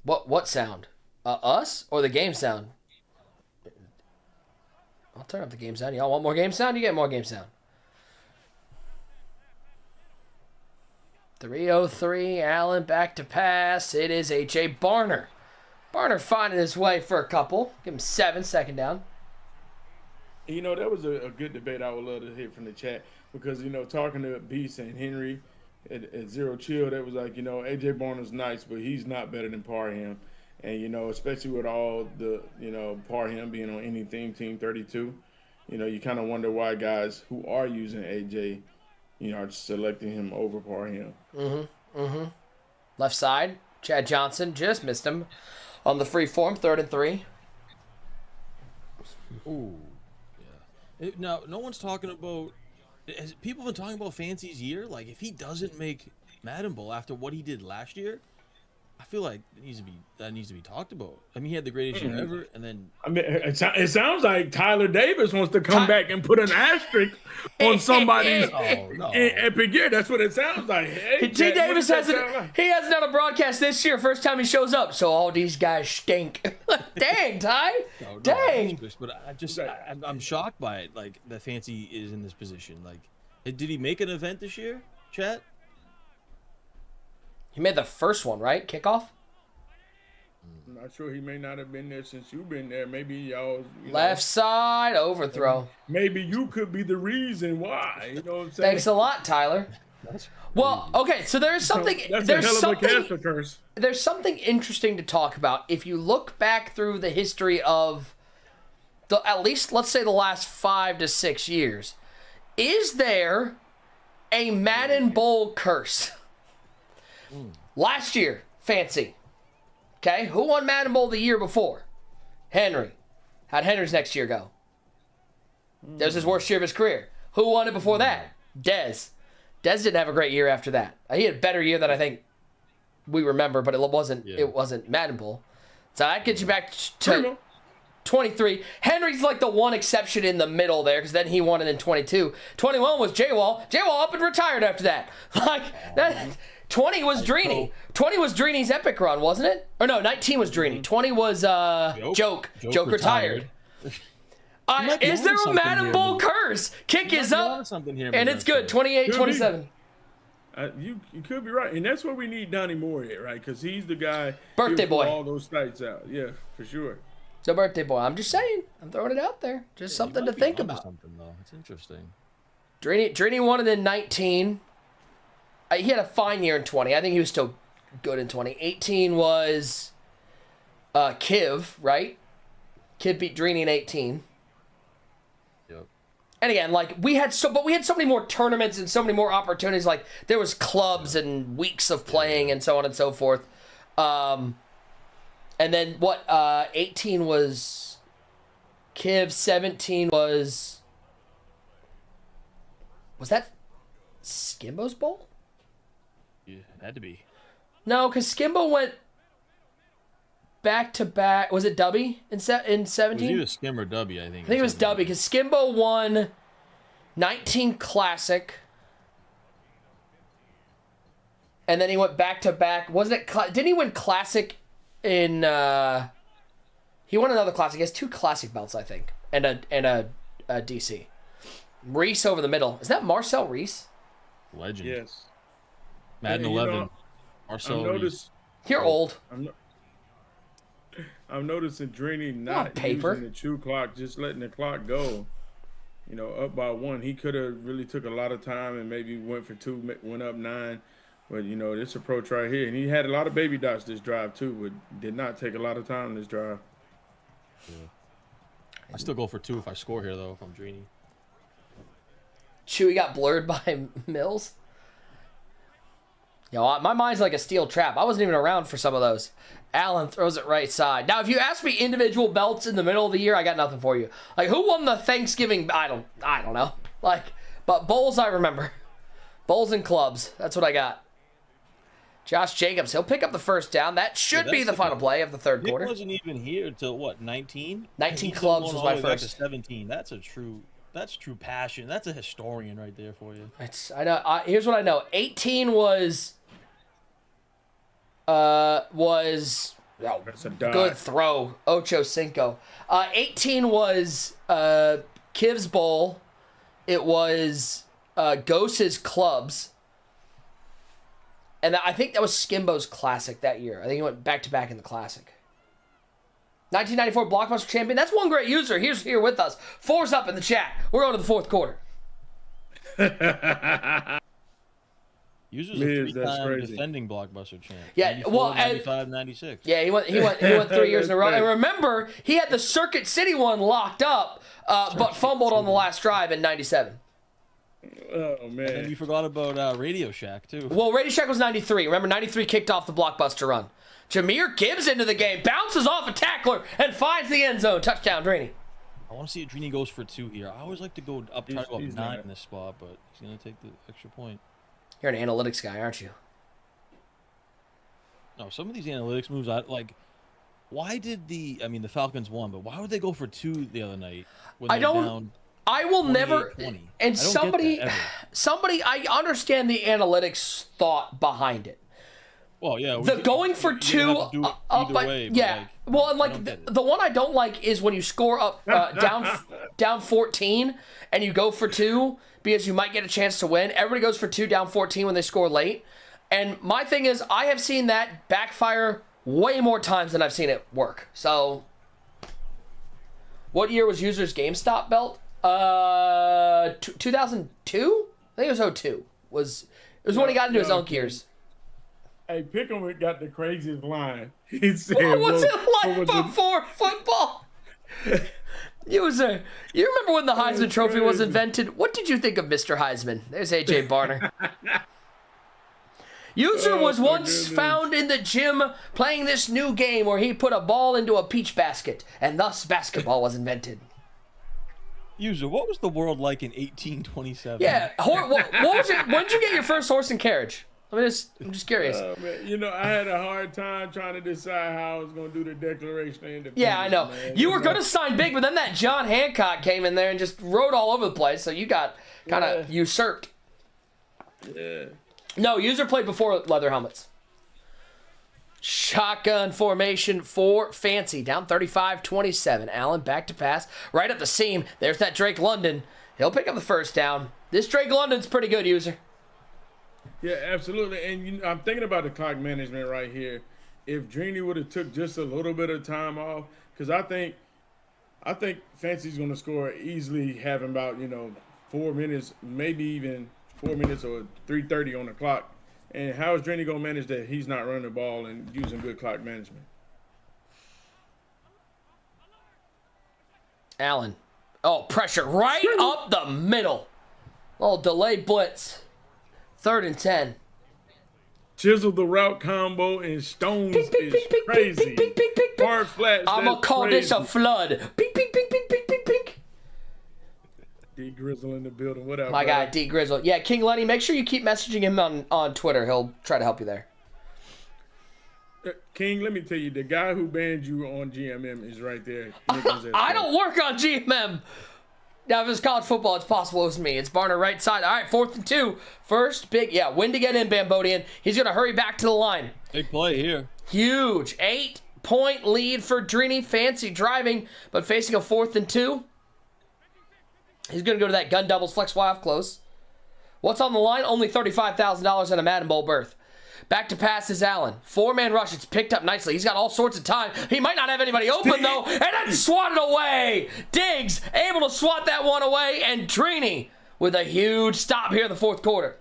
What sound? Us or the game sound? I'll turn up the game sound. Y'all want more game sound? You get more game sound. 3:03, Allen back to pass. It is A.J. Barner. Barner finding his way for a couple. Give him 7, second down. You know, that was a good debate I would love to hear from the chat because, you know, talking to Beast and Henry at Zero Chill, that was like, you know, A.J. Barner's nice, but he's not better than Parham. And, you know, especially with all the, you know, Parham being on any team 32, you know, you kind of wonder why guys who are using A.J., you know, are selecting him over Parham. Left side, Chad Johnson just missed him on the free form, 3rd and 3. Ooh, yeah. Now, no one's talking about. Has people been talking about Fancy's year? Like, if he doesn't make Madden Bowl after what he did last year, I feel like that needs to be talked about. I mean, he had the greatest year ever, and then I mean, it sounds like Tyler Davis wants to come back and put an asterisk on somebody's epic year. That's what it sounds like. Hey, T. Davis hasn't done a broadcast this year. First time he shows up, so all these guys stink. Dang, Ty. Dang. But I'm shocked by it. Like, that Fancy is in this position. Like, did he make an event this year, chat? He made the first one, right? Kickoff? I'm not sure. He may not have been there since you've been there. Maybe y'all. Left side overthrow. Maybe you could be the reason why. You know what I'm saying? Thanks a lot, Tyler. Well, okay, so there's something. That's there's a hell of something, a cancer curse. There's something interesting to talk about. If you look back through the history of at least, let's say, the last 5 to 6 years, is there a Madden Bowl curse? Last year, Fancy. Okay, who won Madden Bowl the year before? Henry. How'd Henry's next year go? That was his worst year of his career. Who won it before that? Dez. Dez didn't have a great year after that. He had a better year than I think we remember, but it wasn't Madden Bowl. So that gets you back to 23. Henry's like the one exception in the middle there, because then he won it in 22. 21 was J-Wall. J-Wall up and retired after that. Like that. 20 was Drini. 20 was Drini's epic run, wasn't it? Or no, 19 was Drini. 20 was Joke. Joke retired. Is there a Madden Bowl curse? Kick is up, and it's good. 28-27. You could be right, and that's where we need Donnie Moore at, right? Because he's the guy. Birthday boy. All those sites out, yeah, for sure. The birthday boy. I'm just saying. I'm throwing it out there. Just something to think about. Something though. It's interesting. Drini won it in 19. He had a fine year in 20. I think he was still good in 20. 18 was Kiv, right? Kiv beat Drini in 18. Yep. And again, like we had so many more tournaments and so many more opportunities. Like there was clubs and weeks of playing and so on and so forth. And then 18 was Kiv. 17 was that Skimbo's Bowl? Yeah, it had to be. No, because Skimbo went back to back. Was it Dubby in 17? It was either Skim or Dubby, I think. I think it was Dubby, because Skimbo won 19 Classic. And then he went back-to-back. Wasn't it? Didn't he win Classic in... he won another Classic. He has 2 Classic belts, I think. And a DC. Reese over the middle. Is that Marcel Reese? Legend. Yes. Madden And, you 11. know, Marcel Reese. You're old. I'm noticing Drini not paper. using the true clock, just letting the clock go. You know, up by 1. He could have really took a lot of time and maybe went for 2, went up 9. But, you know, this approach right here. And he had a lot of baby dots this drive, too, but did not take a lot of time this drive. Yeah. I still go for 2 if I score here, though, if I'm Drini. Chewy got blurred by Mills. Yo, my mind's like a steel trap. I wasn't even around for some of those. Allen throws it right side. Now, if you ask me individual belts in the middle of the year, I got nothing for you. Like, who won the Thanksgiving? I don't know. Like, but bowls I remember. Bowls and clubs. That's what I got. Josh Jacobs, he'll pick up the first down. That should be the final play of the third Nick quarter. wasn't even here till what, 19? 19 clubs was my first. 17. That's true passion. That's a historian right there for you. I know. Here's what I know. 18 was That's a dot. good throw. Ocho Cinco. 18 was Kiv's Bowl. It was Ghost's Clubs. And I think that was Skimbo's Classic that year. I think he went back-to-back in the Classic. 1994 Blockbuster Champion. That's one great user. He's here with us. 4's up in the chat. We're going to the fourth quarter. Users Miz, a that's 3-time crazy. defending Blockbuster champ. Yeah, 94, well, 95, 96. Yeah, he went 3 years in a row. That's And remember, he had the Circuit City one locked up, but fumbled on the last drive in 97. Oh, And man. you forgot about Radio Shack, too. Well, Radio Shack was 93. Remember, 93 kicked off the Blockbuster run. Jameer Gibbs into the game, bounces off a tackler, and finds the end zone. Touchdown, Drini. I want to see if Drini goes for 2 here. I always like to go up, try to go up He's 9 not. in this spot, but he's going to take the extra point. You're an analytics guy, aren't you? No, some of these analytics moves, why did the Falcons won, but why would they go for 2 the other night when I they're don't- down I will never. 28-20? And I don't get somebody, that, ever. I understand the analytics thought behind it. Well, yeah. The going for you're 2 gonna have to do it up, either way, but, yeah. Well, and I don't like get the one I don't like is when you score up down 14 and you go for 2 because you might get a chance to win. Everybody goes for 2 down 14 when they score late. And my thing is, I have seen that backfire way more times than I've seen it work. So, what year was User's GameStop belt? 2002? I think it was 02. It was when he got into his own gears. Hey, Pick'em got the craziest line. He said, What was it what like was before football? User, you remember when the Heisman Trophy was crazy. invented? What did you think of Mr. Heisman? There's AJ Barner. User Oh, was my once goodness. found in the gym playing this new game where he put a ball into a peach basket, and thus basketball was invented. User, what was the world like in 1827? Yeah, what was it? When did you get your first horse and carriage? I'm just curious. Man, you know, I had a hard time trying to decide how I was going to do the Declaration of Independence. Yeah, I know. Man. You were going to sign big, but then that John Hancock came in there and just rode all over the place, so you got kind of usurped. Yeah. No, User played before leather helmets. Shotgun formation for Fancy. Down 35-27. Allen back to pass. Right up the seam. There's that Drake London. He'll pick up the first down. This Drake London's pretty good, User. Yeah, absolutely. And I'm thinking about the clock management right here. If Drini would have took just a little bit of time off, because I think Fancy's going to score easily, having about 4 minutes, maybe even 4 minutes or 3:30 on the clock. And how is Drini going to manage that? He's not running the ball and using good clock management. Allen. Oh, pressure right up the middle. Little delay blitz. 3rd and 10. Chisel the route combo and Stones Ping, ping, is ping, ping, crazy. ping, ping, ping, ping, ping. Hard flats. I'm going to that's call this a crazy. flood. Ping, ping, ping, ping, ping, ping, ping. D Grizzle in the building. What up, My brother? guy, D Grizzle. Yeah, King Lenny, make sure you keep messaging him on Twitter. He'll try to help you there. King, let me tell you, the guy who banned you on GMM is right there. Nick Mazzetti. I don't work on GMM. Now, if it's college football, it's possible it was me. It's Barner right side. All right, 4th and 2. First, big, win to get in, Bambodian. He's going to hurry back to the line. Big play here. Huge. 8-point lead for Drini. Fancy driving, but facing a 4th and 2. He's going to go to that gun doubles flex Y off close. What's on the line? Only $35,000 and a Madden Bowl berth. Back to pass is Allen. 4-man rush. It's picked up nicely. He's got all sorts of time. He might not have anybody open, though, and then swatted away. Diggs able to swat that one away, and Drini with a huge stop here in the 4th quarter.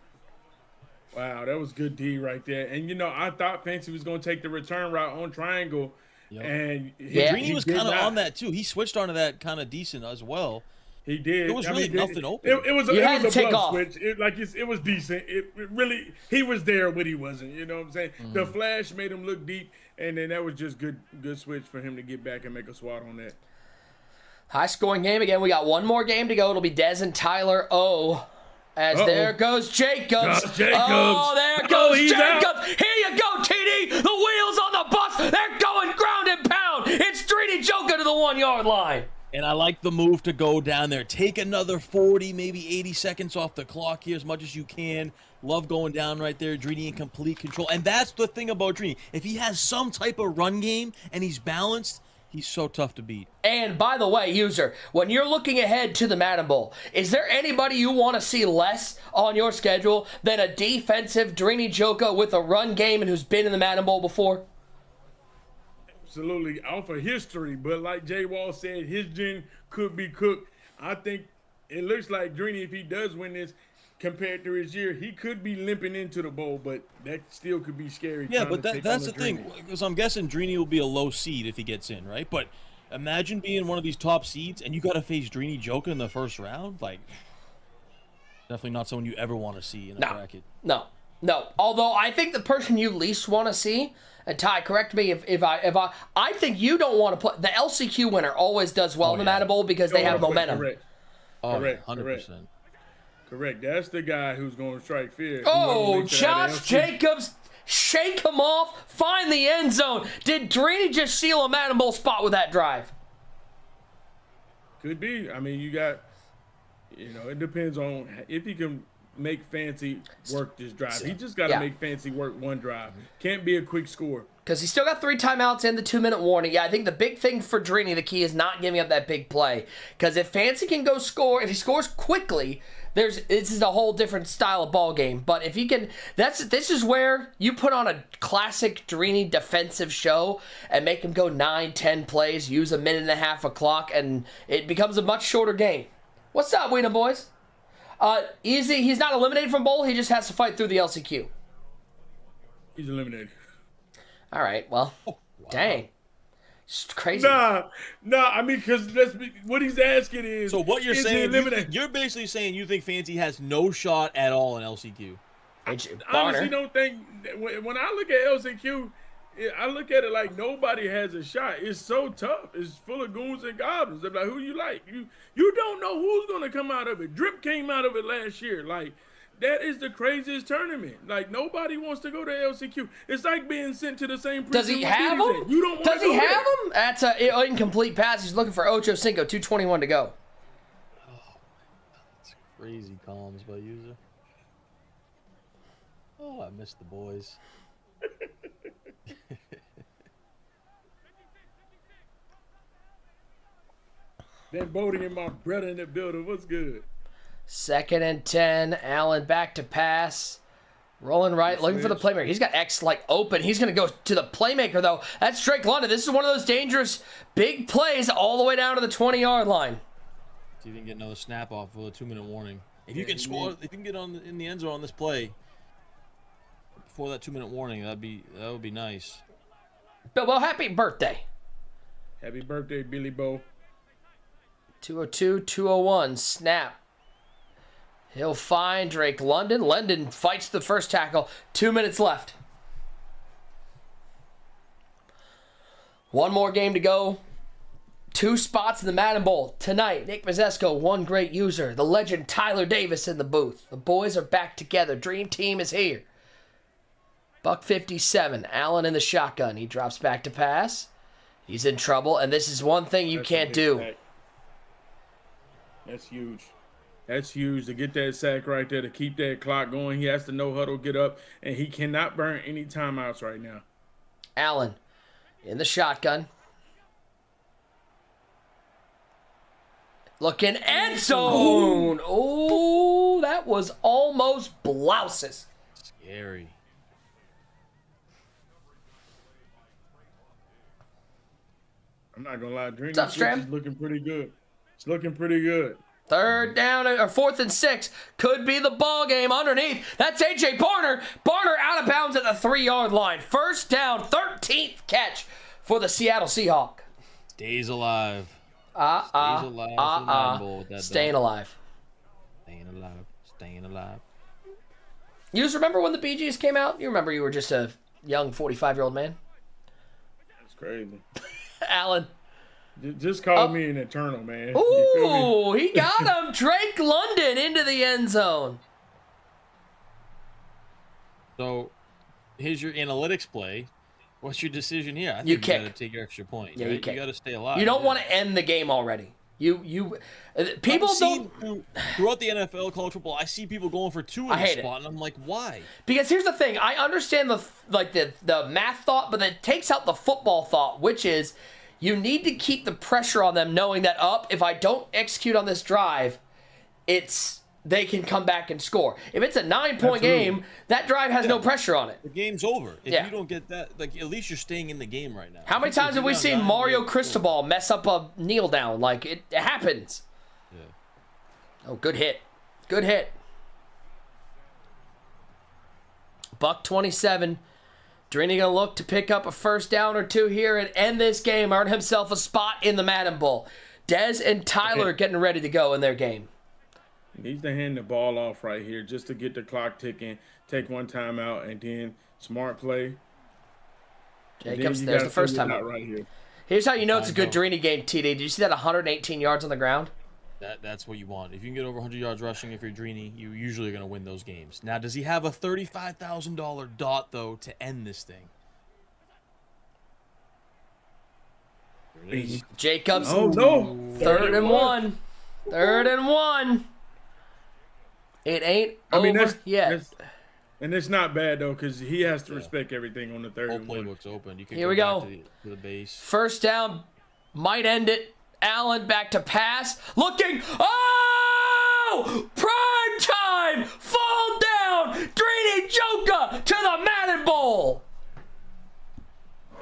Wow, that was good D right there. And, I thought Fancy was going to take the return route on triangle. Yep. And Drini was kind of on that, too. He switched onto that kind of decent as well. He did. There was really nothing open. It was a bluff switch. It was decent. It really, he was there, but he wasn't. You know what I'm saying? The flash made him look deep, and then that was just good switch for him to get back and make a swat on that. High-scoring game again. We got one more game to go. It'll be Dez and Tyler O. There goes Jacobs. Oh, there goes Jacobs. Here you go, TD. The wheels on the bus. They're going ground and pound. It's Drini Joka to the 1-yard line. And I like the move to go down there. Take another 40, maybe 80 seconds off the clock here as much as you can. Love going down right there. Drini in complete control. And that's the thing about Drini. If he has some type of run game and he's balanced, he's so tough to beat. And by the way, user, when you're looking ahead to the Madden Bowl, is there anybody you want to see less on your schedule than a defensive Drini Joka with a run game and who's been in the Madden Bowl before? Absolutely, off of history, but like Jay Wall said, his gen could be cooked. I think it looks like Drini, if he does win this, compared to his year, he could be limping into the bowl, but that still could be scary. Yeah, but that's the thing, because I'm guessing Drini will be a low seed if he gets in, right? But imagine being one of these top seeds and you got to face Drini Joka in the first round. Like, definitely not someone you ever want to see in a bracket. No. Although I think the person you least want to see, and Ty, correct me if I think you don't want to put the LCQ winner always does well in the Madden Bowl because they have momentum. Correct. Oh, Correct. 100%. Correct. That's the guy who's going to strike fear. Oh, Josh Jacobs, shake him off, find the end zone. Did Drini just seal a Madden Bowl spot with that drive? Could be. I mean, you got, it depends on if he can make Fancy work this drive. He just got to make Fancy work one drive. Can't be a quick score. Because he's still got 3 timeouts and the 2-minute warning. Yeah, I think the big thing for Drini, the key is not giving up that big play. Because if Fancy can go score, if he scores quickly, this is a whole different style of ball game. But if he can, this is where you put on a classic Drini defensive show and make him go 9-10 plays, use a minute and a half of clock, and it becomes a much shorter game. What's up, Weena boys? Easy. He's not eliminated from bowl. He just has to fight through the LCQ. He's eliminated. All right. Well, dang. It's crazy. Nah. I mean, because what he's asking is. So what you're saying, you're basically saying you think Fancy has no shot at all in LCQ. I honestly don't think. When I look at LCQ, I look at it like nobody has a shot. It's so tough. It's full of goons and goblins. They're like, who you like? You don't know who's gonna come out of it. Drip came out of it last year. Like, that is the craziest tournament. Like, nobody wants to go to LCQ. It's like being sent to the same. Does he have him? You don't. Does he have him? That's an incomplete pass. He's looking for Ocho Cinco. 2:21 to go. Oh, that's crazy columns by user. Oh, I missed the boys. That Bodie and my brother in the building. What's good? 2nd and 10. Allen back to pass. Rolling right, looking for the playmaker. He's got X open. He's going to go to the playmaker, though. That's Drake London. This is one of those dangerous big plays all the way down to the 20-yard line. See if you can get another snap off with a 2-minute warning. If you can score, if you can get in the end zone on this play before that 2-minute warning, that would be nice. Well, happy birthday. Happy birthday, Billy Bo. 202, 201, snap. He'll find Drake London. London fights the first tackle. 2 minutes left. One more game to go. 2 spots in the Madden Bowl. Tonight, Nick Mazesco, one great user. The legend Tyler Davis in the booth. The boys are back together. Dream Team is here. $157. Allen in the shotgun. He drops back to pass. He's in trouble, and this is one thing you can't do. That's huge. That's huge to get that sack right there, to keep that clock going. He has to no huddle, get up, and he cannot burn any timeouts right now. Allen in the shotgun. Looking end zone. Oh, that was almost blouses. Scary. I'm not gonna lie, Dream up, Stram? is looking pretty good. It's looking pretty good. Third down or 4th and 6 could be the ball game underneath. That's AJ Barner. Barner out of bounds at the 3-yard line. First down, 13th catch for the Seattle Seahawks. Stays alive. Stays alive to the Madden Bowl with that Staying dunk. alive. Staying alive. Staying alive. You just remember when the Bee Gees came out? You remember you were just a young 45-year-old man? That's crazy. Allen. Just call me an eternal, man. You feel me? Ooh, he got him. Drake London into the end zone. So, here's your analytics play. What's your decision here? I think You you kick. got to take your extra point. Yeah, right? you kick. You got to stay alive. You don't yeah. want to end the game already. People I've seen don't. throughout the NFL, college football. I see people going for 2 in I the hate it. spot, and I'm like, why? Because here's the thing, I understand the math thought, but it takes out the football thought, which is you need to keep the pressure on them, knowing that if I don't execute on this drive, they can come back and score. If it's a 9-point game, that drive has no pressure on it. The game's over. If Yeah. you don't get that, like at least you're staying in the game right now. How many If times you're have we down seen 9, Mario you're- Cristobal mess up a kneel down? Like it happens. Yeah. Oh, good hit. Good hit. Buck 27. Drini gonna look to pick up a first down or two here and end this game, earn himself a spot in the Madden Bowl. Dez and Tyler getting ready to go in their game. Needs to hand the ball off right here just to get the clock ticking, take one time out, and then smart play. And Jacobs, then you there's gotta the first figure it time. out right here. Here's how you know it's a good know. Drini game, TD. Did you see that 118 yards on the ground? That's what you want. If you can get over 100 yards rushing, if you're Drini, you usually are going to win those games. Now, does he have a $35,000 dot, though, to end this thing? There it is. Jacobs. Oh, no. Third and one. Third and one. It ain't over yet. And it's not bad, though, because he has to respect everything on the third Whole and one. playbook's open. You can Here we back go. to the base. First down might end it. Allen back to pass. Looking. Oh! Prime time! Fall down! Drini Joka to the Madden Bowl!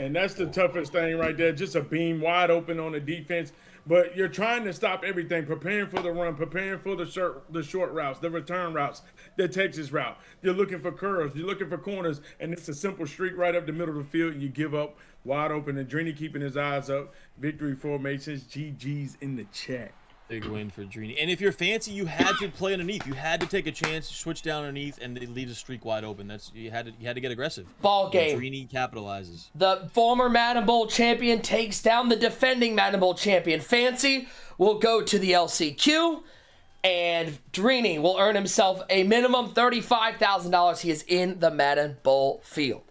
And that's the toughest thing right there. Just a beam wide open on the defense. But you're trying to stop everything, preparing for the run, preparing for the short routes, the return routes, the Texas route. You're looking for curls, you're looking for corners, and it's a simple streak right up the middle of the field. You give up wide open, and Drini keeping his eyes up. Victory formations, GG's in the chat. Big win for Drini. And if you're fancy, you had to play underneath. You had to take a chance, switch down underneath, and it leaves a streak wide open. You had to get aggressive. Ball game. Drini capitalizes. The former Madden Bowl champion takes down the defending Madden Bowl champion. Fancy will go to the LCQ, and Drini will earn himself a minimum $35,000. He is in the Madden Bowl field.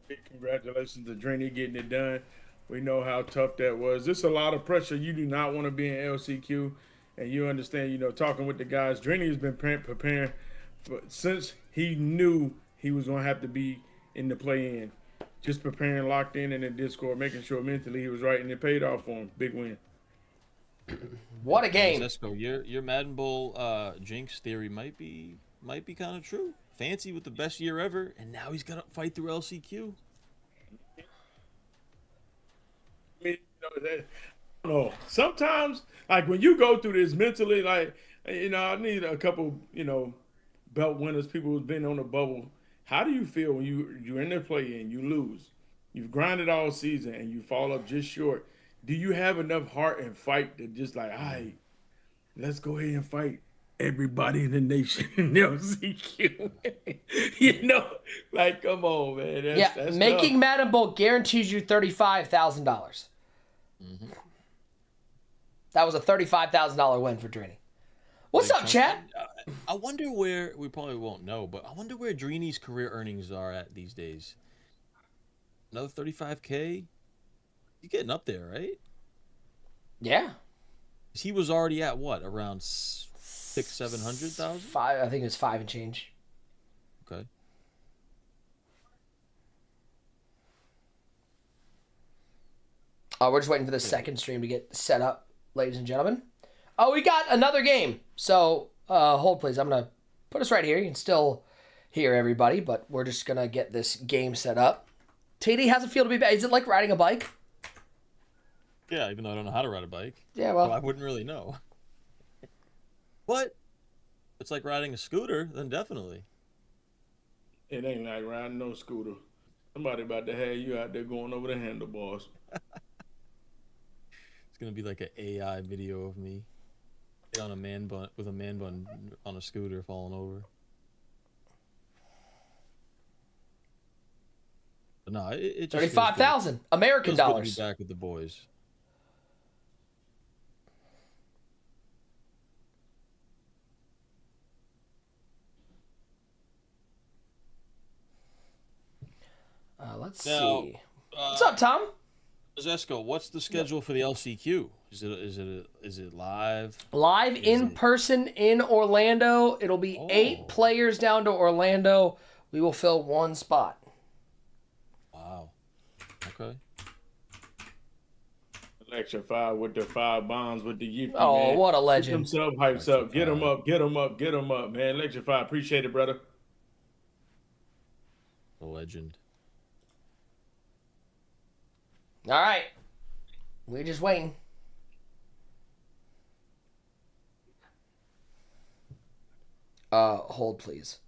Big congratulations to Drini getting it done. We know how tough that was. There's a lot of pressure. You do not want to be in LCQ, and you understand, talking with the guys. Drini has been preparing since he knew he was going to have to be in the play-in. Just preparing, locked in the Discord, making sure mentally he was right, and it paid off for him. Big win. What a game. Cisco, your Madden Bowl jinx theory might be kind of true. Fancy with the best year ever, and now he's got to fight through LCQ. I don't know. Sometimes, like when you go through this mentally, like, I need a couple, belt winners, people who've been on the bubble. How do you feel when you're in the play-in, you lose, you've grinded all season, and you fall up just short? Do you have enough heart and fight to just like, all right, let's go ahead and fight everybody in the nation in LCQ? Like, come on, man. That's making tough. Madden Bowl guarantees you $35,000. Mm-hmm. That was a $35,000 win for Drini. What's up, chat? I wonder where, we probably won't know, but I wonder where Drini's career earnings are at these days. Another $35K? You're getting up there, right? Yeah. He was already at what, around 700,000? I think it was 5 and change. Okay. We're just waiting for the second stream to get set up, ladies and gentlemen. Oh, we got another game. So hold, please. I'm going to put us right here. You can still hear everybody, but we're just going to get this game set up. TD, how's it feel to be back? Is it like riding a bike? Yeah, even though I don't know how to ride a bike. Yeah, well. I wouldn't really know. But if it's like riding a scooter, then definitely. It ain't like riding no scooter. Somebody about to have you out there going over the handlebars. It's gonna be like an AI video of me on a man bun with a man bun on a scooter falling over. But no, it just 35,000 American feels good to dollars. be back with the boys. Let's Now, see. What's up, Tom? Zesco, what's the schedule for the LCQ? Is it live? Live in person in Orlando. It'll be 8 players down to Orlando. We will fill 1 spot. Wow. Okay. Electrify with the 5 bombs with the youth. Oh, man. what a Get legend. himself hypes up. Get him up. Get him up. Get him up, man. Electrify. Appreciate it, brother. A legend. All right. We're just waiting. Hold, please.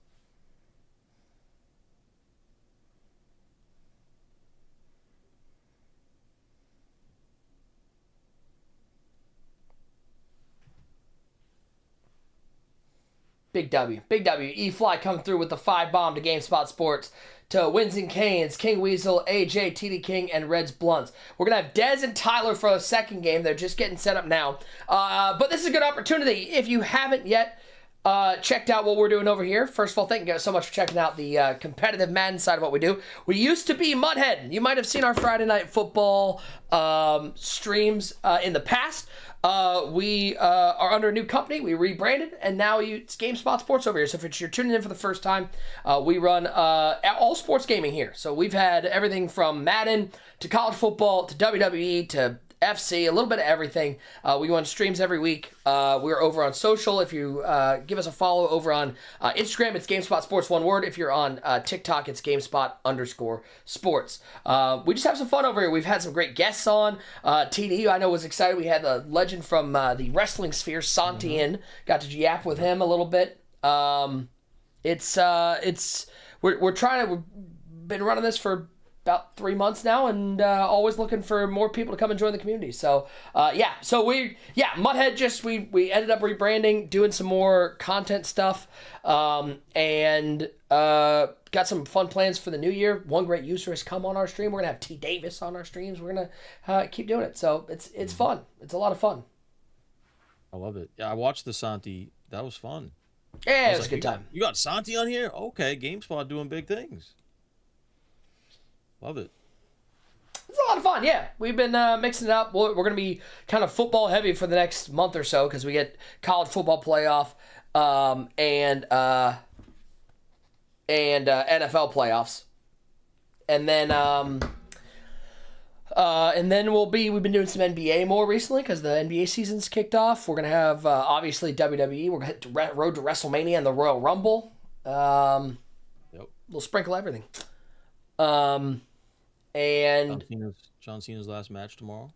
Big W. Big W. E-Fly coming through with the 5 bomb to GameSpot Sports. To Wins and Canes, King Weasel, AJ, TD King, and Reds Blunts. We're going to have Dez and Tyler for a second game. They're just getting set up now. But this is a good opportunity. If you haven't yet checked out what we're doing over here, first of all, thank you guys so much for checking out the competitive Madden side of what we do. We used to be Mudhead. You might have seen our Friday Night Football streams in the past. We are under a new company. We rebranded, and now it's GameSpot Sports over here. So if you're tuning in for the first time, we run all sports gaming here. So we've had everything from Madden to college football to WWE to FC, a little bit of everything. We run streams every week. We're over on social. If you give us a follow over on Instagram, it's GameSpot Sports, one word. If you're on TikTok, it's GameSpot_sports. We just have some fun over here. We've had some great guests on. TD, I know, was excited. We had the legend from the wrestling sphere, Santi, in. Got to yap with him a little bit. We're trying to. We've been running this for about 3 months now, and always looking for more people to come and join the community. So Mudhead, we ended up rebranding, doing some more content stuff, and got some fun plans for the new year. One great user has come on our stream. We're gonna have T Davis on our streams. We're gonna keep doing it. So it's fun. It's a lot of fun. I love it. Yeah, I watched the Santi. That was fun. Yeah, it was a good time. You got Santi on here? Okay, GameSpot doing big things. Love it. It's a lot of fun, yeah. We've been mixing it up. We're going to be kind of football heavy for the next month or so because we get college football playoff and NFL playoffs, and then we've been doing some NBA more recently because the NBA season's kicked off. We're going to have obviously WWE. We're going to hit the road to WrestleMania and the Royal Rumble. Yep. We'll sprinkle everything. And John Cena's last match tomorrow.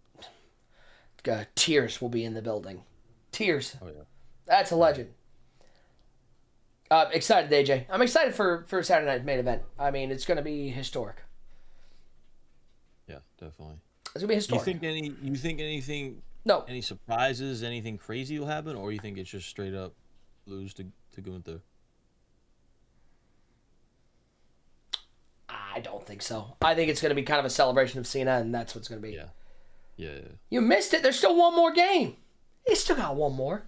Tears will be in the building. Tears. Oh yeah, that's a legend. Excited, AJ. I'm excited for Saturday night's main event. I mean, it's going to be historic. Yeah, definitely. It's going to be historic. You think anything? No. Any surprises? Anything crazy will happen, or you think it's just straight up lose to Gunther? I don't think so. I think it's going to be kind of a celebration of Cena, and that's what it's going to be. Yeah. You missed it. There's still one more game. He's still got one more.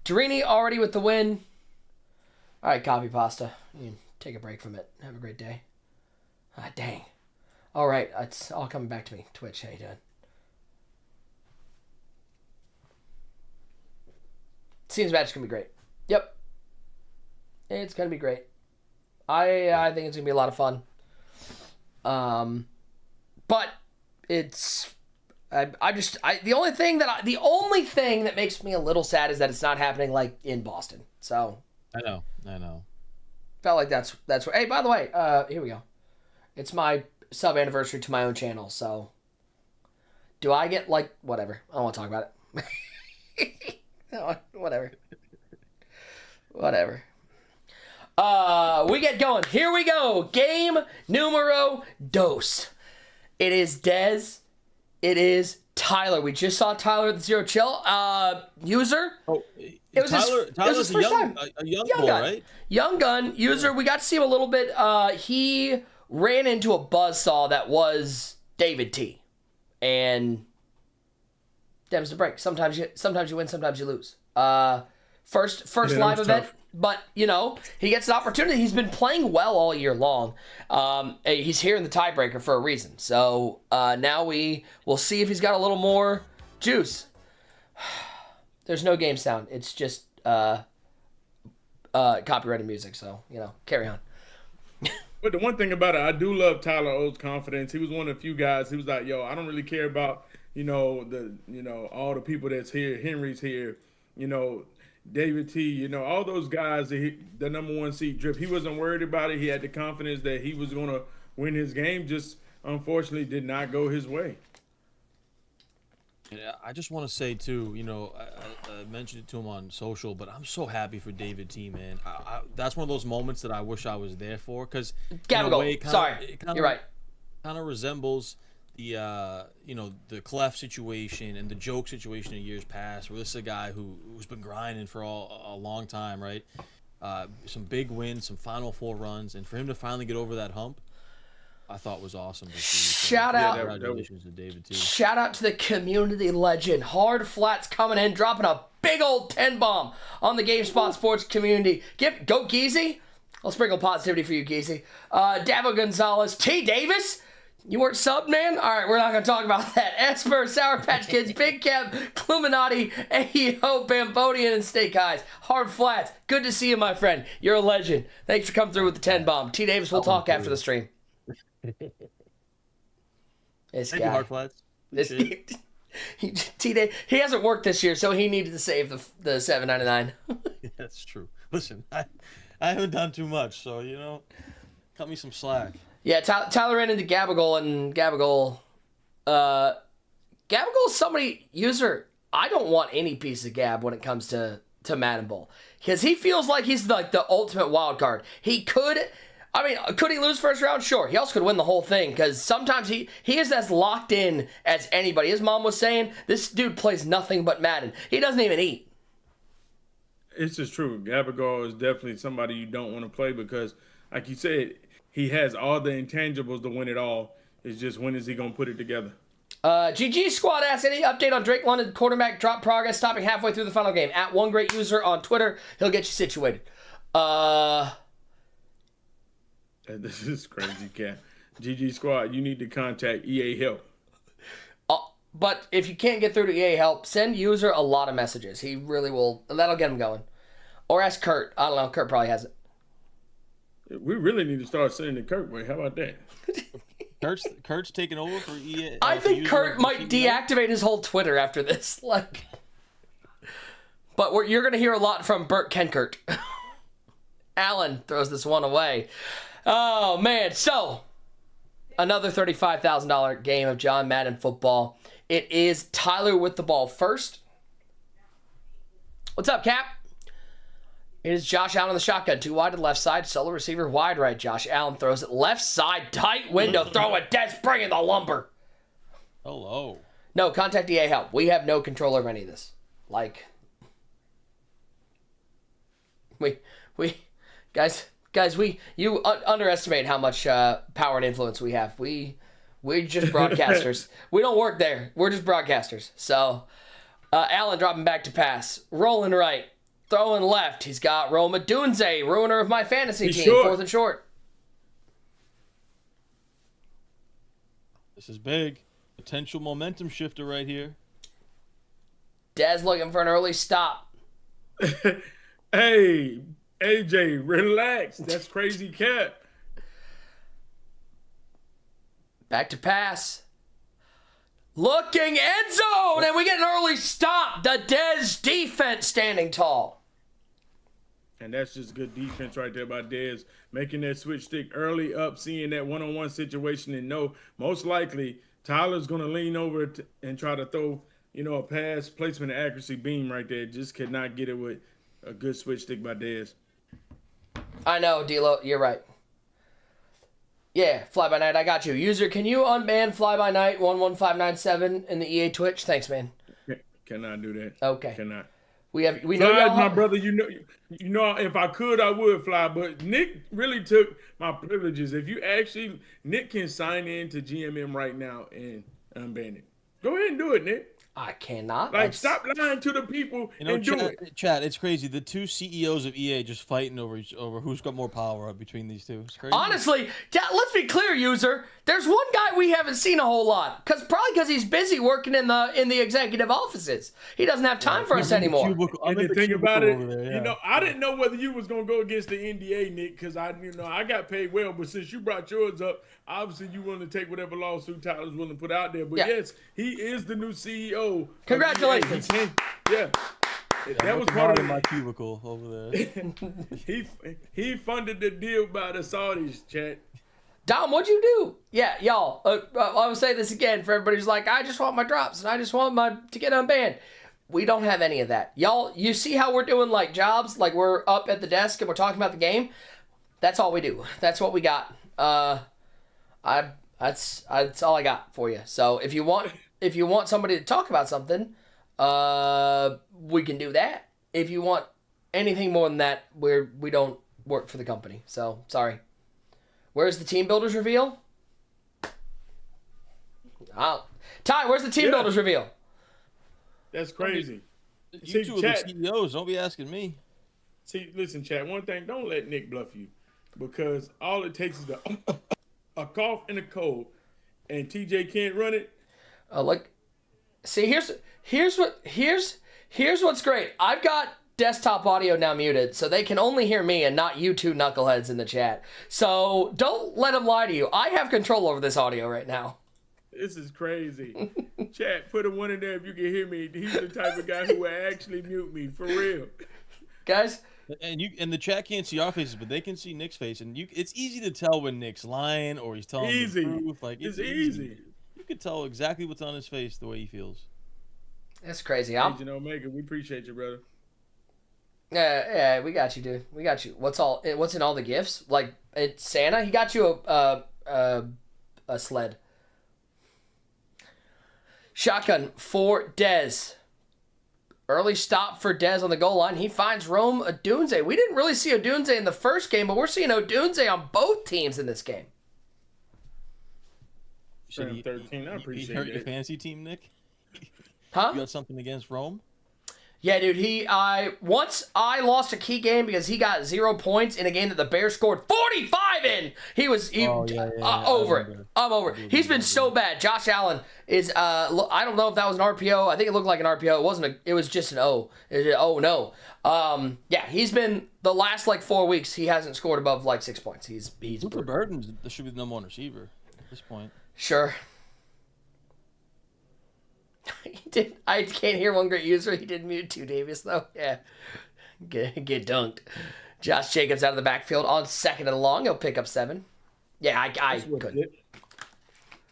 Durini already with the win. All right, copy pasta. You can take a break from it. Have a great day. Ah, dang. All right, it's all coming back to me. Twitch, how you doing? Seems match gonna be great. Yep. It's gonna be great. I think it's gonna be a lot of fun. But it's the only thing that makes me a little sad is that it's not happening like in Boston. So I know. felt like that's what. Hey, by the way, here we go. It's my sub anniversary to my own channel. So do I get like whatever? I don't want to talk about it. No, whatever. We get going. Here we go. Game numero dos. It is Dez. It is Tyler. We just saw Tyler at the Zero Chill. User. Oh, It was Tyler's his a first young, time. a young bull, gun. right? Young gun. User. We got to see him a little bit. He ran into a buzzsaw that was David T. And them's the break. Sometimes you win, sometimes you lose. First Yeah, live was event. tough. But, you know, he gets an opportunity. He's been playing well all year long. He's here in the tiebreaker for a reason. So now we'll see if he's got a little more juice. There's no game sound. It's just copyrighted music. So, you know, carry on. But the one thing about it, I do love Tyler O's confidence. He was one of the few guys. He was like, "Yo, I don't really care about all the people that's here. Henry's here, David T. All those guys. The number one seed drip. He wasn't worried about it. He had the confidence that he was going to win his game. Just unfortunately did not go his way. Yeah, I just want to say too, I mentioned it to him on social, but I'm so happy for David T, man. That's one of those moments that I wish I was there for, because Sorry, you're right. Kind of resembles the the Clef situation and the joke situation in years past, where this is a guy who's been grinding for a long time, right? Some big wins, some Final Four runs, and for him to finally get over that hump, I thought was awesome to see. Shout out. Congratulations to David T. Shout out to the community legend. Hard Flats coming in, dropping a big old 10 bomb on the GameSpot Sports community. Go Geezy. I'll sprinkle positivity for you, Geezy. Davo Gonzalez. T. Davis. You weren't subbed, man? All right, we're not going to talk about that. Esper, Sour Patch Kids, Big Kev, Cluminati, Ayo, Bambodian, and Snake Eyes. Hard Flats. Good to see you, my friend. You're a legend. Thanks for coming through with the 10 bomb. T. Davis, we'll talk after the stream. This Thank guy. you, Hard Flats. He hasn't worked this year, so he needed to save the $7.99. Yeah, that's true. Listen, I haven't done too much, so cut me some slack. Yeah, Tyler ran into Gabagol, and Gabagol is somebody, user, I don't want any piece of Gab when it comes to Madden Bowl, because he feels like he's like the ultimate wild card. Could he lose first round? Sure. He also could win the whole thing, because sometimes he is as locked in as anybody. His mom was saying, this dude plays nothing but Madden. He doesn't even eat. It's just true. Gabagol is definitely somebody you don't want to play because, like you said, he has all the intangibles to win it all. It's just when is he going to put it together? GG Squad asks, any update on Drake London quarterback drop progress, stopping halfway through the final game? At one great user on Twitter, he'll get you situated. This is crazy, Cat. GG Squad, you need to contact EA Help. But if you can't get through to EA Help, send user a lot of messages. He really will. That'll get him going. Or ask Kurt. I don't know. Kurt probably has it. We really need to start sending to Kurt. Wait, how about that? Kurt's taking over for EA. I think Kurt might deactivate his whole Twitter after this. But you're going to hear a lot from Burt Kenkert. Allen throws this one away. Oh, man. So, another $35,000 game of John Madden football. It is Tyler with the ball first. What's up, Cap? It is Josh Allen on the shotgun. 2 wide to the left side. Solo receiver wide right. Josh Allen throws it left side. Tight window. Throw it. Des bringing the lumber. Hello. No, contact EA Help. We have no control over any of this. You underestimate how much power and influence we have. We're just broadcasters. We don't work there. We're just broadcasters. So, Allen dropping back to pass. Rolling right. Throwing left. He's got Roma Dunze, ruiner of my fantasy team. Short. 4th and short. This is big. Potential momentum shifter right here. Dez looking for an early stop. Hey, AJ, relax. That's crazy cat. Back to pass. Looking end zone, and we get an early stop. The Dez defense standing tall. And that's just good defense right there by Dez, making that switch stick early up, seeing that one-on-one situation, and know most likely Tyler's going to lean over and try to throw, a pass placement and accuracy beam right there. Just could not get it with a good switch stick by Dez. I know, D-Lo, you're right. Yeah, Fly By Night, I got you. User, can you unban Fly By Night 11597 in the EA Twitch? Thanks, man. Cannot do that. Okay. Cannot. We know Fly, y'all my brother, if I could, I would fly, but Nick really took my privileges. If you actually, Nick can sign in to GMM right now and unban it. Go ahead and do it, Nick. I cannot. Stop lying to the people and do it. Chat, it's crazy. The two CEOs of EA just fighting over who's got more power between these two. It's crazy. Honestly, let's be clear, user. There's one guy we haven't seen a whole lot, probably because he's busy working in the executive offices. He doesn't have time for us anymore. And the thing about it, there, I didn't know whether you was gonna go against the NDA, Nick, because I got paid well. But since you brought yours up, obviously you willing to take whatever lawsuit Tyler's willing to put out there. But yes, he is the new CEO. Congratulations. That was part of my cubicle over there. he funded the deal by the Saudis, chat. Dom, what'd you do? Yeah, y'all. I will say this again for everybody who's like, I just want my drops and I just want to get unbanned. We don't have any of that. Y'all, you see how we're doing like jobs? Like we're up at the desk and we're talking about the game? That's all we do. That's what we got. That's all I got for you. So if you want somebody to talk about something, we can do that. If you want anything more than that, we don't work for the company. So sorry. Where's the team builders reveal? Ty, where's the team builders reveal? That's crazy. You two are the CEOs. Don't be asking me. See, listen, chat. One thing, don't let Nick bluff you, because all it takes is a cough and a cold, and TJ can't run it. See, here's what's great. I've got desktop audio now muted, so they can only hear me and not you two knuckleheads in the chat. So don't let them lie to you. I have control over this audio right now. This is crazy. Chat, put a one in there if you can hear me. He's the type of guy who will actually mute me, for real. Guys? And the chat can't see our faces, but they can see Nick's face, and it's easy to tell when Nick's lying or he's telling the truth. Like it's easy. You can tell exactly what's on his face the way he feels. That's crazy. Agent Omega, we appreciate you, brother. Yeah, we got you, dude. We got you. What's in all the gifts? Like it's Santa. He got you a sled. Shotgun for Dez. Early stop for Dez on the goal line. He finds Rome Odunze. We didn't really see Odunze in the first game, but we're seeing Odunze on both teams in this game. He 13. I appreciate it. He hurt your fantasy team, Nick? Huh? You got something against Rome? Yeah, dude. Once I lost a key game because he got 0 points in a game that the Bears scored 45 in. Over it. I'm over it. He's been so bad. Josh Allen is. I don't know if that was an RPO. I think it looked like an RPO. It wasn't. It was just an O. Oh no. Yeah, he's been the last 4 weeks. He hasn't scored above 6 points. He's. Cooper Burton should be the number one receiver at this point. Sure. He did. I can't hear one great user. He did mute too, Davis, though. Yeah. Get dunked. Josh Jacobs out of the backfield on second and long. He'll pick up 7. Yeah, I couldn't.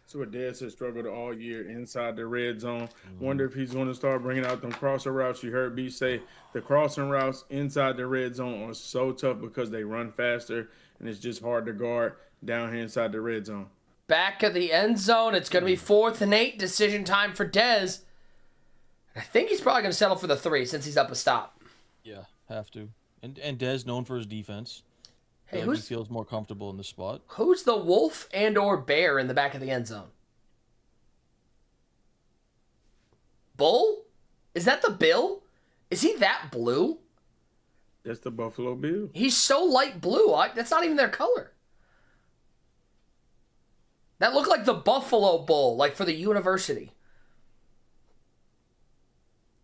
That's what Dez has struggled all year inside the red zone. Wonder if he's going to start bringing out them crossing routes. You heard B say the crossing routes inside the red zone are so tough because they run faster, and it's just hard to guard down here inside the red zone. Back of the end zone. It's going to be 4th and 8. Decision time for Dez. I think he's probably going to settle for the 3 since he's up a stop. Yeah, have to. And Dez known for his defense. Hey, he feels more comfortable in the spot. Who's the wolf and or bear in the back of the end zone? Bull? Is that the Bill? Is he that blue? That's the Buffalo Bill. He's so light blue. That's not even their color. That looked like the Buffalo Bull, for the university.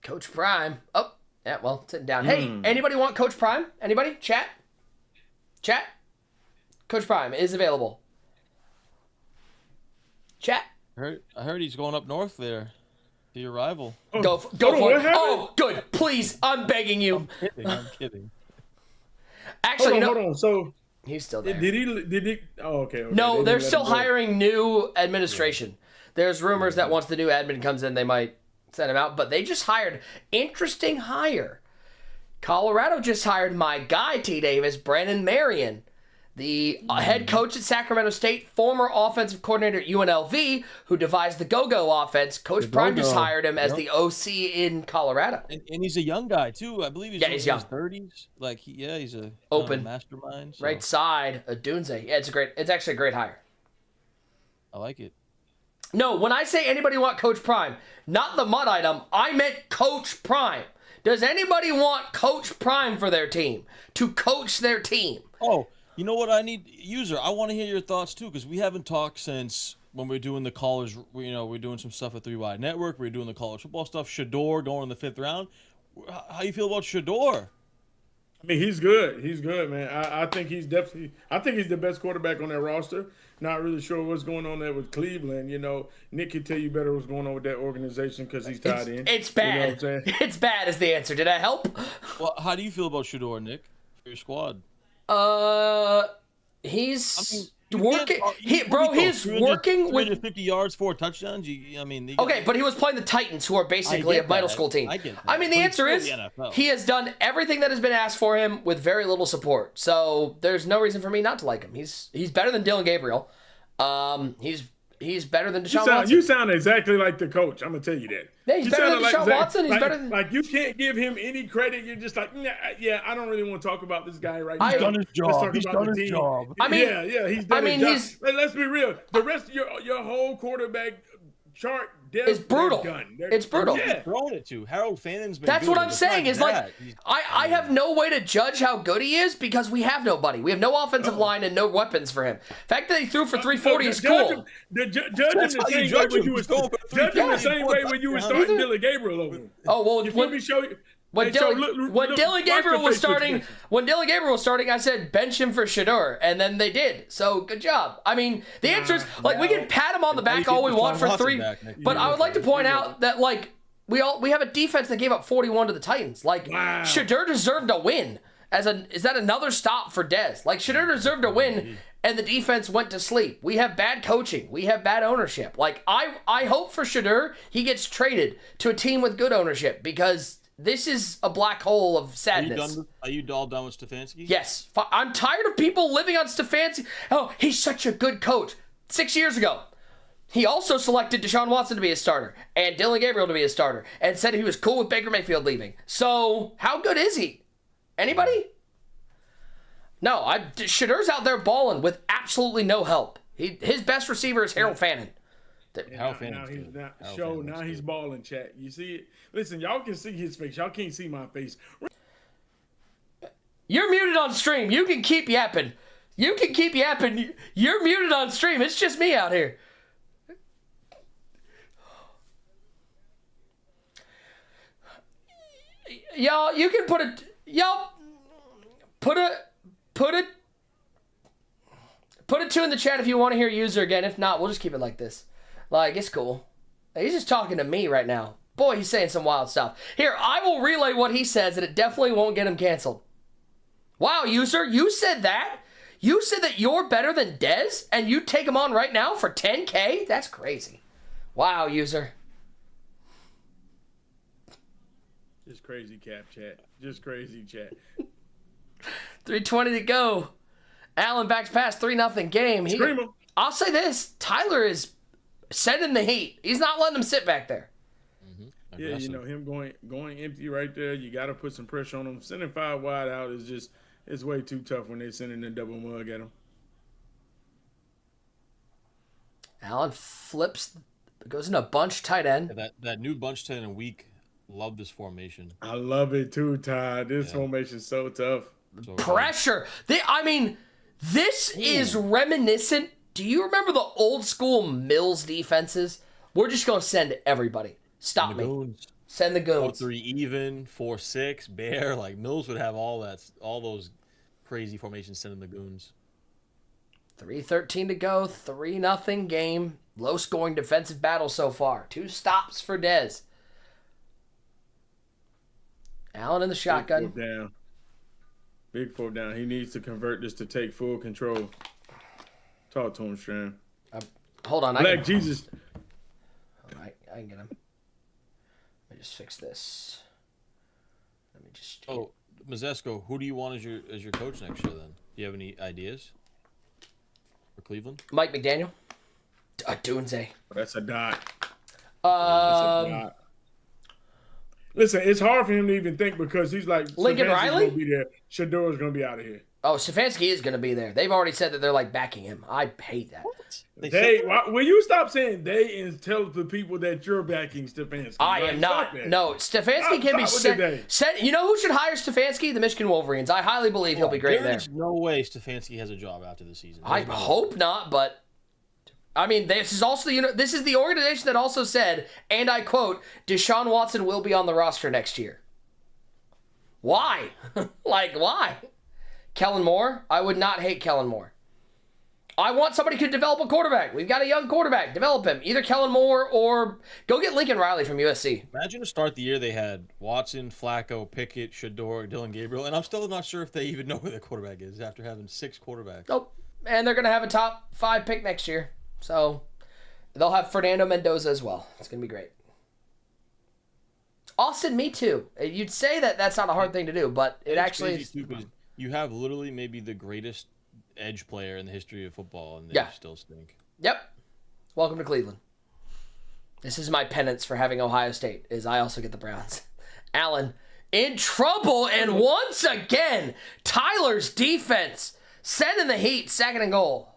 Coach Prime. Oh, Yeah, well, sitting down. Hey, anybody want Coach Prime? Anybody? Chat? Coach Prime is available. Chat? I heard he's going up north there. To your rival. Go for it. Oh, good. Please, I'm begging you. I'm kidding. Actually, hold on. So he's still there. did he? Oh, okay. No, they're let still him go. hiring new administration. There's rumors that once the new admin comes in, they might send him out. But they just hired. Interesting hire. Colorado just hired my guy, T. Davis, Brandon Marion, the head coach at Sacramento State, former offensive coordinator at UNLV, who devised the go-go offense. Coach Prime just hired him as the OC in Colorado. And he's a young guy too. I believe he's in his young. 30s. Like he's a Open mastermind. So. Right side, Dunze. Yeah, it's actually a great hire. I like it. No, when I say anybody want Coach Prime, not the mud item, I meant Coach Prime. Does anybody want Coach Prime for their team? To coach their team? Oh, you know what I need? User, I want to hear your thoughts too, because we haven't talked since when we're doing the college, we're doing some stuff at 3 Wide Network. We're doing the college football stuff. Shador going in the 5th round. How you feel about Shador? I mean, he's good. He's good, man. I think he's definitely. I think he's the best quarterback on that roster. Not really sure what's going on there with Cleveland. You know, Nick can tell you better what's going on with that organization because he's tied in. It's bad. You know what I'm saying? It's bad is the answer. Did I help? Well, how do you feel about Shador, Nick, for your squad? He's You working. can't- He's working with. 350 yards, 4 touchdowns. Okay, but he was playing the Titans, who are basically I a get middle that. school team. I get that. I mean, the But he's answer still is the NFL. he has done everything that has been asked for him with very little support. So there's no reason for me not to like him. He's better than Dylan Gabriel. He's better than Deshaun Watson. You sound exactly like the coach. I'm gonna tell you that. Yeah, he's You better than sounded Deshaun Watson. He's better than. Like you can't give him any credit. You're just like, nah, yeah, I don't really want to talk about this guy right now. He's done his Let's job. talk He's about done the his team. job. I mean- yeah, he's done I mean, his job. Let's be real. The rest of your whole quarterback chart It's brutal. It's brutal. Yeah. Thrown it to Harold Fannon's been. That's good. what I'm saying. Is like Besides that, I have no way to judge how good he is because we have nobody. We have no offensive line and no weapons for him. The fact that he threw for 340 is cool. Judge him That's the how same you way judge when him. you was He's going for judge him the 340, same way when you was starting Dylan Gabriel over him. Oh well, You feel me? Show you. when Hey, so Dylan watch the Gabriel was Facebook starting, I said bench him for Shador, and then they did. So good job. I mean, the answer is like we can pat him on the back all we want for 3, but I would like to point out that like we have a defense that gave up 41 to the Titans. Like Shador deserved a win. Is that another stop for Dez? Like Shador deserved a win, and the defense went to sleep. We have bad coaching. We have bad ownership. Like I hope for Shador he gets traded to a team with good ownership because this is a black hole of sadness. Are you all done with Stefanski? Yes. I'm tired of people living on Stefanski. Oh, he's such a good coach. 6 years ago, he also selected Deshaun Watson to be his starter and Dylan Gabriel to be his starter and said he was cool with Baker Mayfield leaving. So how good is he? Anybody? No, Shadur's out there balling with absolutely no help. His best receiver is Harold Fannin. Now he's balling, chat. You see it? Listen, y'all can see his face. Y'all can't see my face. You're muted on stream. You can keep yapping. You're muted on stream. It's just me out here. Y'all, you can put a 2 in the chat if you want to hear user again. If not, we'll just keep it like this. Like, it's cool. He's just talking to me right now. Boy, he's saying some wild stuff. Here, I will relay what he says, and it definitely won't get him canceled. Wow, user, you said that? You said that you're better than Dez, and you take him on right now for 10K? That's crazy. Wow, user. Just crazy cap chat. Just crazy chat. 3:20 to go. Allen backs past 3-0 game. I'll say this. Tyler is sending the heat. He's not letting him sit back there. Yeah, you know, him going empty right there, you got to put some pressure on him. Sending 5 wide out is it's way too tough when they're sending a double mug at him. Allen flips, goes in a bunch tight end. Yeah, that new bunch tight end week. Love this formation. I love it too, Todd. This formation's so tough. So Pressure. This is reminiscent. Do you remember the old school Mills defenses? We're just going to send everybody. Stop me. Send the goons. 4-3 even, 4-6 bear. Like Mills would have all those crazy formations sending the goons. 3:13 to go. 3-0 game. Low scoring defensive battle so far. 2 stops for Dez. Allen in the shotgun. Big fourth down. He needs to convert this to take full control. Talk to him, Strand. Hold on. Black Jesus. I can get him. Let me just fix this. Let me just. Oh, Mazesko, who do you want as your coach next year? Then, do you have any ideas for Cleveland? Mike McDaniel. Dunze. That's a dot. That's a dot. Listen, it's hard for him to even think because he's like Lincoln Riley gonna be there. Shador's gonna be out of here. Oh, Stefanski is going to be there. They've already said that they're like backing him. I hate that. Will you stop saying they and tell the people that you're backing Stefanski? I am not. No, Stefanski can be sent. You know who should hire Stefanski? The Michigan Wolverines. I highly believe he'll be great there. There's no way Stefanski has a job after the season. I hope not, but I mean, this is also this is the organization that also said, and I quote, Deshaun Watson will be on the roster next year. Why? Why? Kellen Moore? I would not hate Kellen Moore. I want somebody who could develop a quarterback. We've got a young quarterback. Develop him. Either Kellen Moore or go get Lincoln Riley from USC. Imagine to start the year they had Watson, Flacco, Pickett, Shador, Dylan Gabriel, and I'm still not sure if they even know who their quarterback is after having 6 quarterbacks. Nope. And they're going to have a top 5 pick next year. So they'll have Fernando Mendoza as well. It's going to be great. Austin, me too. You'd say that that's not a hard thing to do, but it actually is. You have literally maybe the greatest edge player in the history of football, and they still stink. Yep. Welcome to Cleveland. This is my penance for having Ohio State, is I also get the Browns. Allen in trouble, and once again, Tyler's defense sending the heat, 2nd and goal.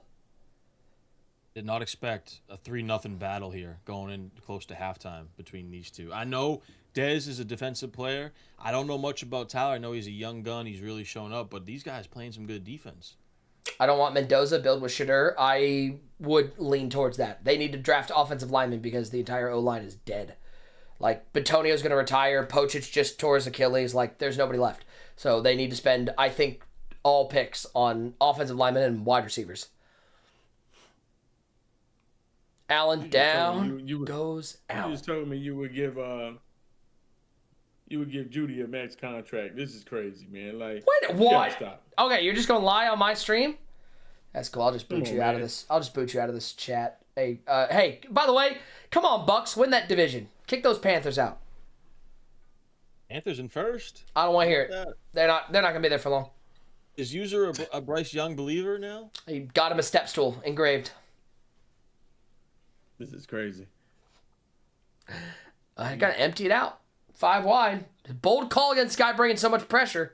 Did not expect a 3-0 battle here going in close to halftime between these two. I know Dez is a defensive player. I don't know much about Tyler. I know he's a young gun. He's really shown up, but these guys playing some good defense. I don't want Mendoza build with Shador. I would lean towards that. They need to draft offensive linemen because the entire O-line is dead. Batonio's going to retire. Pochich just tore his Achilles. There's nobody left. So they need to spend, I think, all picks on offensive linemen and wide receivers. Allen down goes out. You just told me you would give Judy a max contract. This is crazy, man. Wait, what? Stop. Okay, you're just gonna lie on my stream? That's cool. I'll just boot you out of this. I'll just boot you out of this chat. Hey, by the way, come on, Bucks, win that division. Kick those Panthers out. Panthers in first? I don't want to hear it. They're not gonna be there for long. Is User a Bryce Young believer now? He got him a step stool engraved. This is crazy. I got to empty it out. 5 wide. Bold call against this guy bringing so much pressure.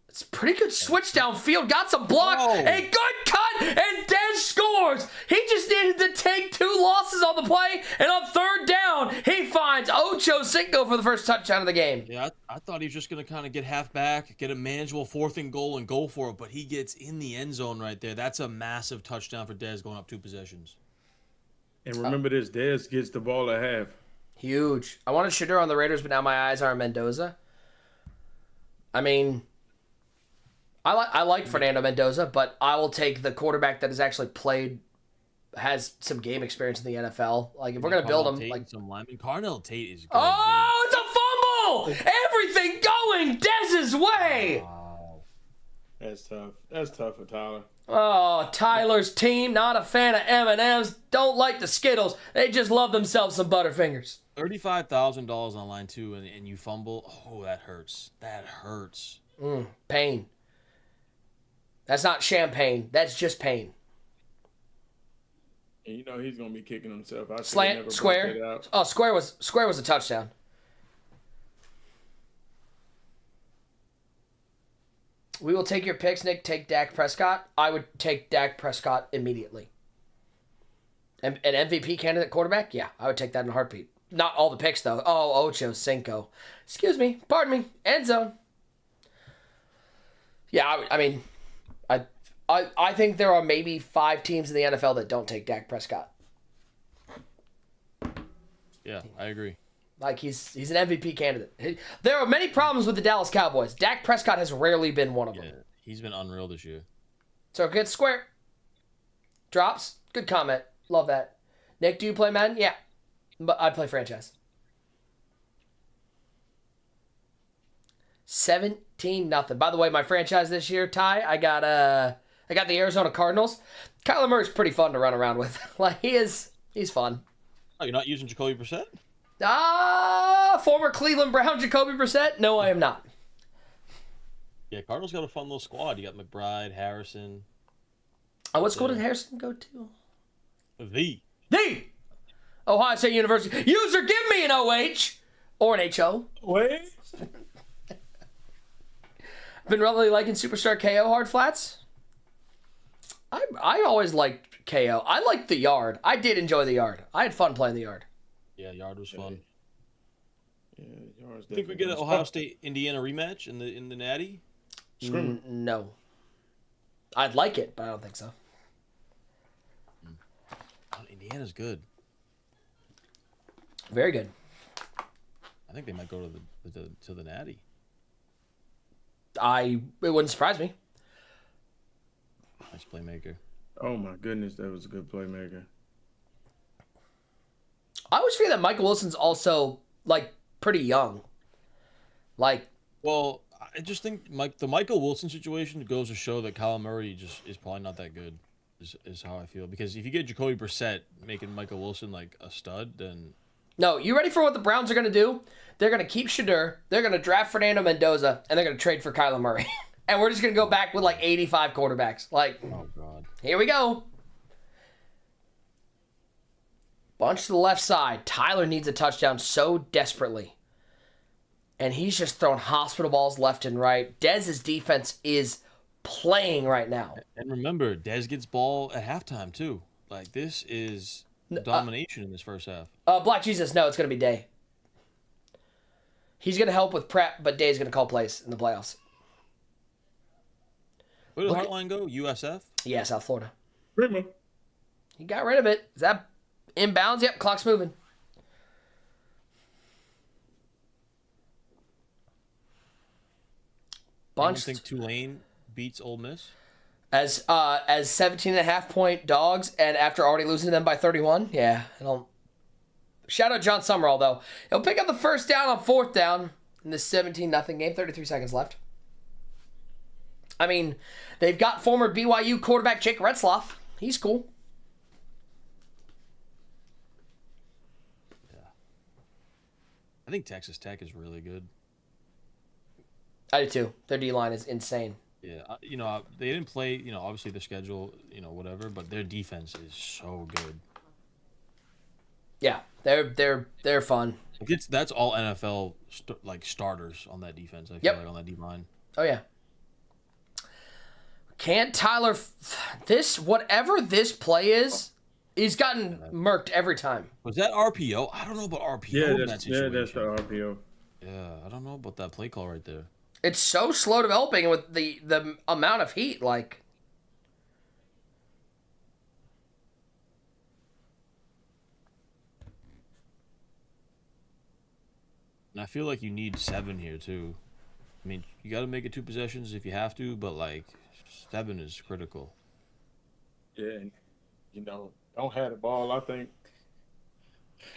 It's a pretty good switch downfield. Got some block. Oh. A good cut. And Dez scores. He just needed to take 2 losses on the play. And on 3rd down, he finds Ocho Cinco for the first touchdown of the game. Yeah, I thought he was just going to kind of get half back, get a manageable 4th and goal, and go for it. But he gets in the end zone right there. That's a massive touchdown for Dez going up 2 possessions. And remember this, Dez gets the ball at half. Huge. I wanted Shador on the Raiders, but now my eyes are on Mendoza. I mean, I like Fernando Mendoza, but I will take the quarterback that has actually played, has some game experience in the NFL. If we're gonna build him, some lineman. Carnell Tate is good. Oh, it's a fumble! Everything going Dez's way. Wow. That's tough. That's tough for Tyler. Oh, Tyler's team, not a fan of M&M's, don't like the Skittles. They just love themselves some Butterfingers. $35,000 on line 2, and you fumble. Oh, that hurts. That hurts. Pain. That's not champagne. That's just pain. And you know he's gonna be kicking himself. Slant, square. Oh, square was a touchdown. We will take your picks, Nick. Take Dak Prescott. I would take Dak Prescott immediately. An MVP candidate quarterback? Yeah, I would take that in a heartbeat. Not all the picks, though. Oh, Ocho Cinco. Excuse me. Pardon me. End zone. Yeah, I think there are maybe 5 teams in the NFL that don't take Dak Prescott. Yeah, I agree. Like, he's an MVP candidate. There are many problems with the Dallas Cowboys. Dak Prescott has rarely been one of them. Yeah, he's been unreal this year. So, good square. Drops. Good comment. Love that. Nick, do you play Madden? Yeah. But I play franchise. 17-0. By the way, my franchise this year, Ty, I got the Arizona Cardinals. Kyler Murray's pretty fun to run around with. Like, he's fun. Oh, you're not using Jacoby Brissett? Former Cleveland Brown Jacoby Brissett? No, I am not. Yeah, Cardinals got a fun little squad. You got McBride, Harrison. What school did Harrison go to? The Ohio State University. User, give me an OH or an HO. Wait. Been really liking Superstar KO hard flats. I always liked KO. I liked the yard. I did enjoy the yard. I had fun playing the yard. Yeah, Yard was fun. Yeah, yours Think we get an Ohio State Indiana rematch in the Natty? No. I'd like it, but I don't think so. Oh, Indiana's good. Very good. I think they might go to the Natty. It wouldn't surprise me. Nice playmaker. Oh my goodness, that was a good playmaker. I always feel that Michael Wilson's also, like, pretty young. Like, Well, I just think the Michael Wilson situation goes to show that Kyler Murray just is probably not that good. Is how I feel, because if you get Jacoby Brissett making Michael Wilson like a stud, then no, you ready for what the Browns are going to do? They're going to keep Shadur, they're going to draft Fernando Mendoza, and they're going to trade for Kyler Murray. And we're just going to go back with like 85 quarterbacks. Like, oh god, here we go. Bunch to the left side. Tyler needs a touchdown so desperately. And he's just throwing hospital balls left and right. Dez's defense is playing right now. and remember, Dez gets ball at halftime too. Like, this is domination in this first half. Black Jesus, no, it's going to be Day. He's going to help with prep, but Day's going to call plays in the playoffs. Where did Heartline go? USF? Yeah, South Florida. Primo. He got rid of it. Is that inbounds? Yep, clock's moving. I think Tulane beats Ole Miss. As 17.5-point dogs, and after already losing to them by 31, yeah, I don't. Shout out John Summerall though. He'll pick up the first down on fourth down in this 17-0 game. 33 seconds left. I mean, they've got former BYU quarterback Jake Retzloff. He's cool. Yeah. I think Texas Tech is really good. I do too. Their D-line is insane. Yeah, they didn't play, obviously their schedule, whatever, but their defense is so good. Yeah, they're fun. That's all NFL starters on that defense. I feel like on that D line. Oh yeah. Can't Tyler whatever this play is, he's gotten murked every time. Was that RPO? I don't know about RPO. Yeah, in that situation. that's the RPO. Yeah, I don't know about that play call right there. It's so slow developing with the amount of heat, like. And I feel like you need 7 here too. I mean, you got to make it 2 possessions if you have to, but 7 is critical. Yeah, and, don't have the ball. I think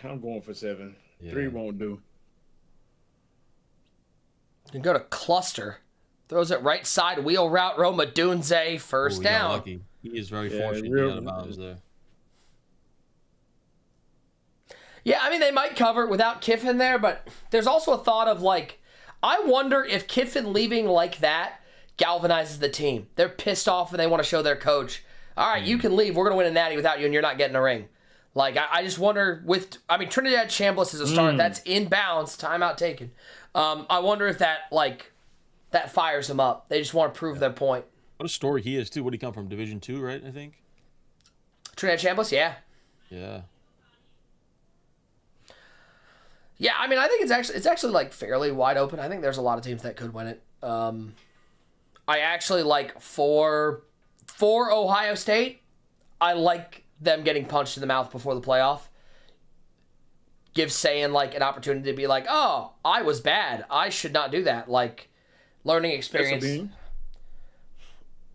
I'm going for 7. Yeah. 3 won't do. You go to cluster. Throws it right side, wheel route, Roma Dunze, first He got down. lucky. He is very fortunate to get out of bounds there. Yeah, I mean, they might cover without Kiffin there, but there's also a thought of, I wonder if Kiffin leaving like that galvanizes the team. They're pissed off and they want to show their coach, all right, you can leave. We're going to win a natty without you, and you're not getting a ring. I just wonder Trinidad Chambliss is a start. That's inbounds, timeout taken. I wonder if that, that fires them up. They just want to prove their point. What a story he is, too. What did he come from? Division II, right, I think? Trinidad Chambliss, yeah. Yeah. Yeah, I mean, I think it's actually fairly wide open. I think there's a lot of teams that could win it. I actually for Ohio State, I like them getting punched in the mouth before the playoff. give Saiyan like an opportunity to be like, oh, I was bad. I should not do that. Like, learning experience. It's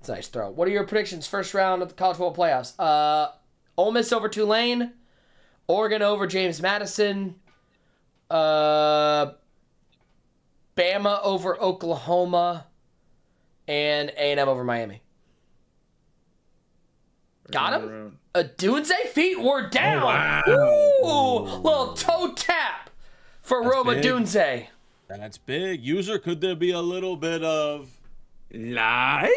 a nice throw. What are your predictions? First round of the college football playoffs. Ole Miss over Tulane. Oregon over James Madison. Bama over Oklahoma. And A&M over Miami. Got him? Dunze feet were down. Oh, wow. Ooh, little toe tap for Roma Dunze. That's big. User, could there be a little bit of live?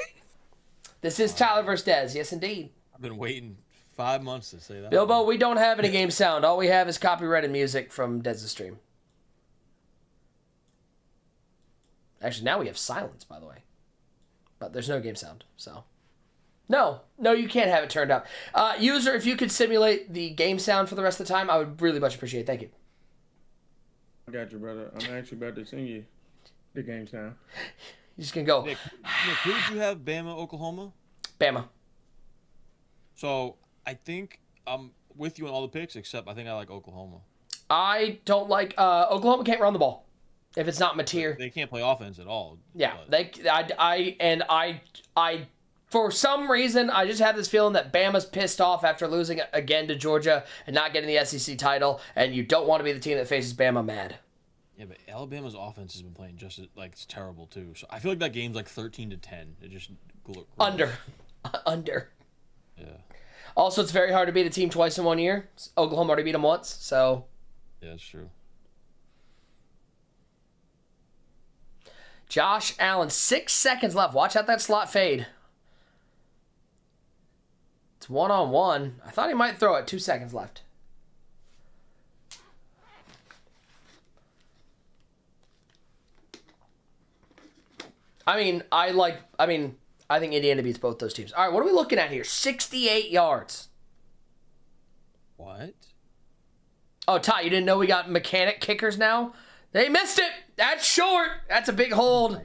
This is Tyler versus Dez. Yes, indeed. I've been waiting 5 months to say that. Bilbo, we don't have any game sound. All we have is copyrighted music from Dez's stream. Actually, now we have silence, by the way. But there's no game sound, so. No, you can't have it turned up. User, if you could simulate the game sound for the rest of the time, I would really much appreciate it. Thank you. I got you, brother. I'm actually about to sing you the game sound. You're just going to go. Nick, who did you have? Bama, Oklahoma? Bama. So, I think I'm with you on all the picks, except I think I like Oklahoma. I don't like... Oklahoma can't run the ball if it's not Mateer. They can't play offense at all. Yeah, but. I for some reason, I just have this feeling that Bama's pissed off after losing again to Georgia and not getting the SEC title, and you don't want to be the team that faces Bama mad. Yeah, but Alabama's offense has been playing just like it's terrible too. So I feel like that game's like 13-10. It just Under. Yeah. Also, it's very hard to beat a team twice in 1 year. Oklahoma already beat them once, so. Yeah, that's true. Josh Allen, 6 seconds left. Watch out that slot fade. It's 1-on-1. I thought he might throw it. 2 seconds left. I think Indiana beats both those teams. All right, what are we looking at here? 68 yards. What? Oh, Ty, you didn't know we got mechanic kickers now? They missed it. That's short. That's a big hold.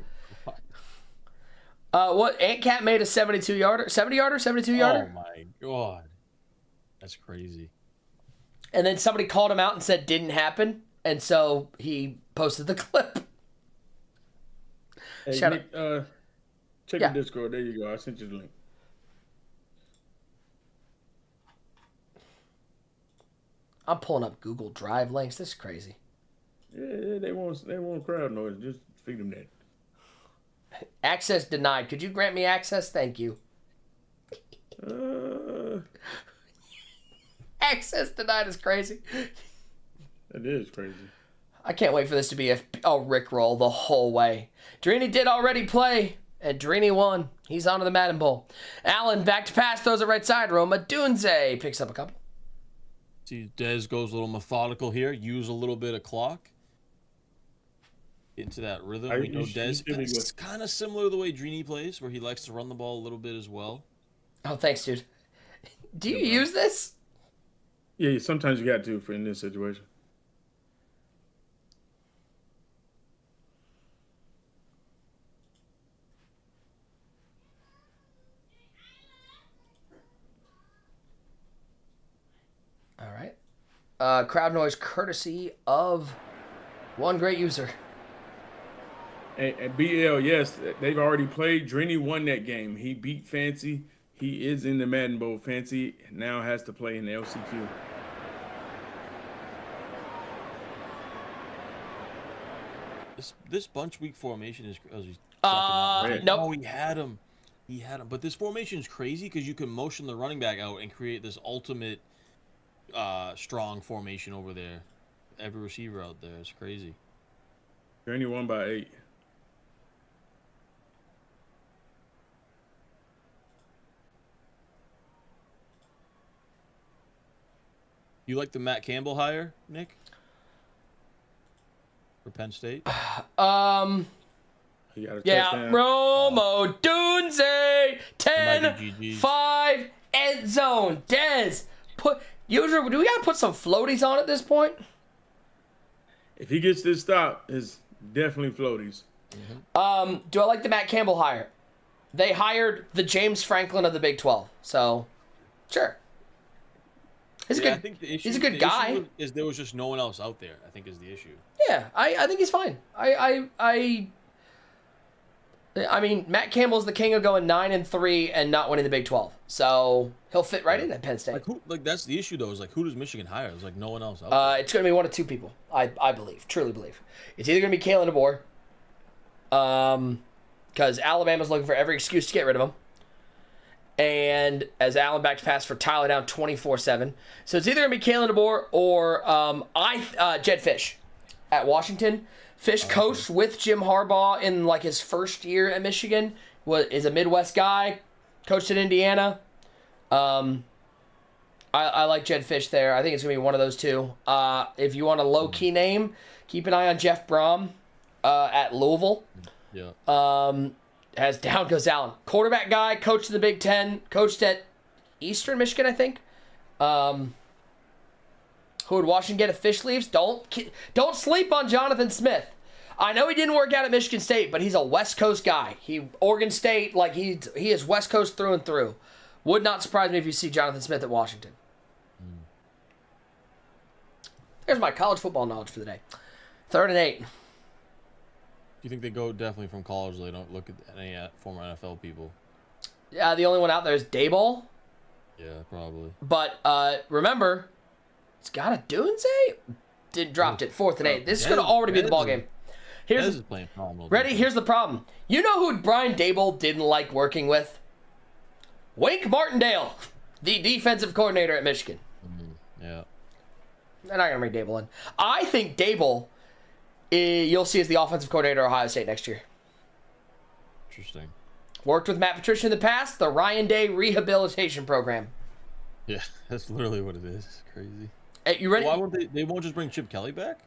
What? Ant Cat made a 72-yarder? 70-yarder? 72-yarder? Oh, my God. That's crazy. And then somebody called him out and said didn't happen. And so he posted the clip. Hey, Shout Nick, check Yeah. the Discord. There you go. I sent you the link. I'm pulling up Google Drive links. This is crazy. Yeah, they want crowd noise. Just feed them that. Access denied. Could you grant me access? Thank you. Access denied is crazy. That is crazy. I can't wait for this to be a Rickroll the whole way. Drini did already play, and Drini won. He's on to the Madden Bowl. Allen back to pass, throws it right side. Roma Dunze picks up a couple. See, Dez goes a little methodical here. Use a little bit of clock. Get into that rhythm. We know Dez is kind of similar to the way Drini plays, where he likes to run the ball a little bit as well. Oh, thanks, dude. Do you use this? Yeah, sometimes you got to in this situation. All right. Crowd noise courtesy of one great user. And BL, yes, they've already played. Drini won that game. He beat Fancy. He is in the Madden Bowl. Fancy now has to play in the LCQ. This bunch week formation is. Nope. Oh, he had him. But this formation is crazy because you can motion the running back out and create this ultimate strong formation over there. Every receiver out there. It's crazy. Drini won by 8. You like the Matt Campbell hire, Nick? For Penn State? He got a touchdown. Romo Dunze 10-5 end zone. Dez usually do we gotta put some floaties on at this point? If he gets this stop, it's definitely floaties. Do I like the Matt Campbell hire? They hired the James Franklin of the Big 12, so sure. He's a Yeah, good. I think the issue, He's a good the guy. issue is there was just no one else out there. I think is the issue. Yeah, I think he's fine. I mean, Matt Campbell's the king of going 9-3 and not winning the Big 12, so he'll fit right in at Penn State. Like that's the issue though. Is like who does Michigan hire? There's like no one else out there. It's going to be one of two people. I believe, truly believe. It's either going to be Kalen DeBoer, because Alabama's looking for every excuse to get rid of him. And as Allen backs pass for Tyler down 24-7. So it's either going to be Kalen DeBoer or Jed Fish at Washington. Fish coached with Jim Harbaugh in like his first year at Michigan. Is a Midwest guy. Coached at Indiana. I like Jed Fish there. I think it's going to be one of those two. If you want a low-key name, keep an eye on Jeff Brom at Louisville. Yeah. As down goes Allen. Quarterback guy, coached in the Big Ten, coached at Eastern Michigan, I think. Who would Washington get if Fish leaves? Don't sleep on Jonathan Smith. I know he didn't work out at Michigan State, but he's a West Coast guy. Oregon State, like he is West Coast through and through. Would not surprise me if you see Jonathan Smith at Washington. There's my college football knowledge for the day. 3rd and 8. You think they go definitely from college? They don't look at any former NFL people. Yeah, the only one out there is Dayball. Yeah, probably. But remember, it's got a Dunze. Dropped it 4th and 8. This is going to already be the ball game. This is playing phenomenal. Ready? Here's the problem. You know who Brian Daboll didn't like working with? Wink Martindale, the defensive coordinator at Michigan. Yeah. They're not going to bring Daboll in. I think Daboll, you'll see as the offensive coordinator at Ohio State next year. Interesting. Worked with Matt Patricia in the past, the Ryan Day Rehabilitation Program. Yeah, that's literally what it is. It's crazy. Hey, you ready? Why won't they won't just bring Chip Kelly back?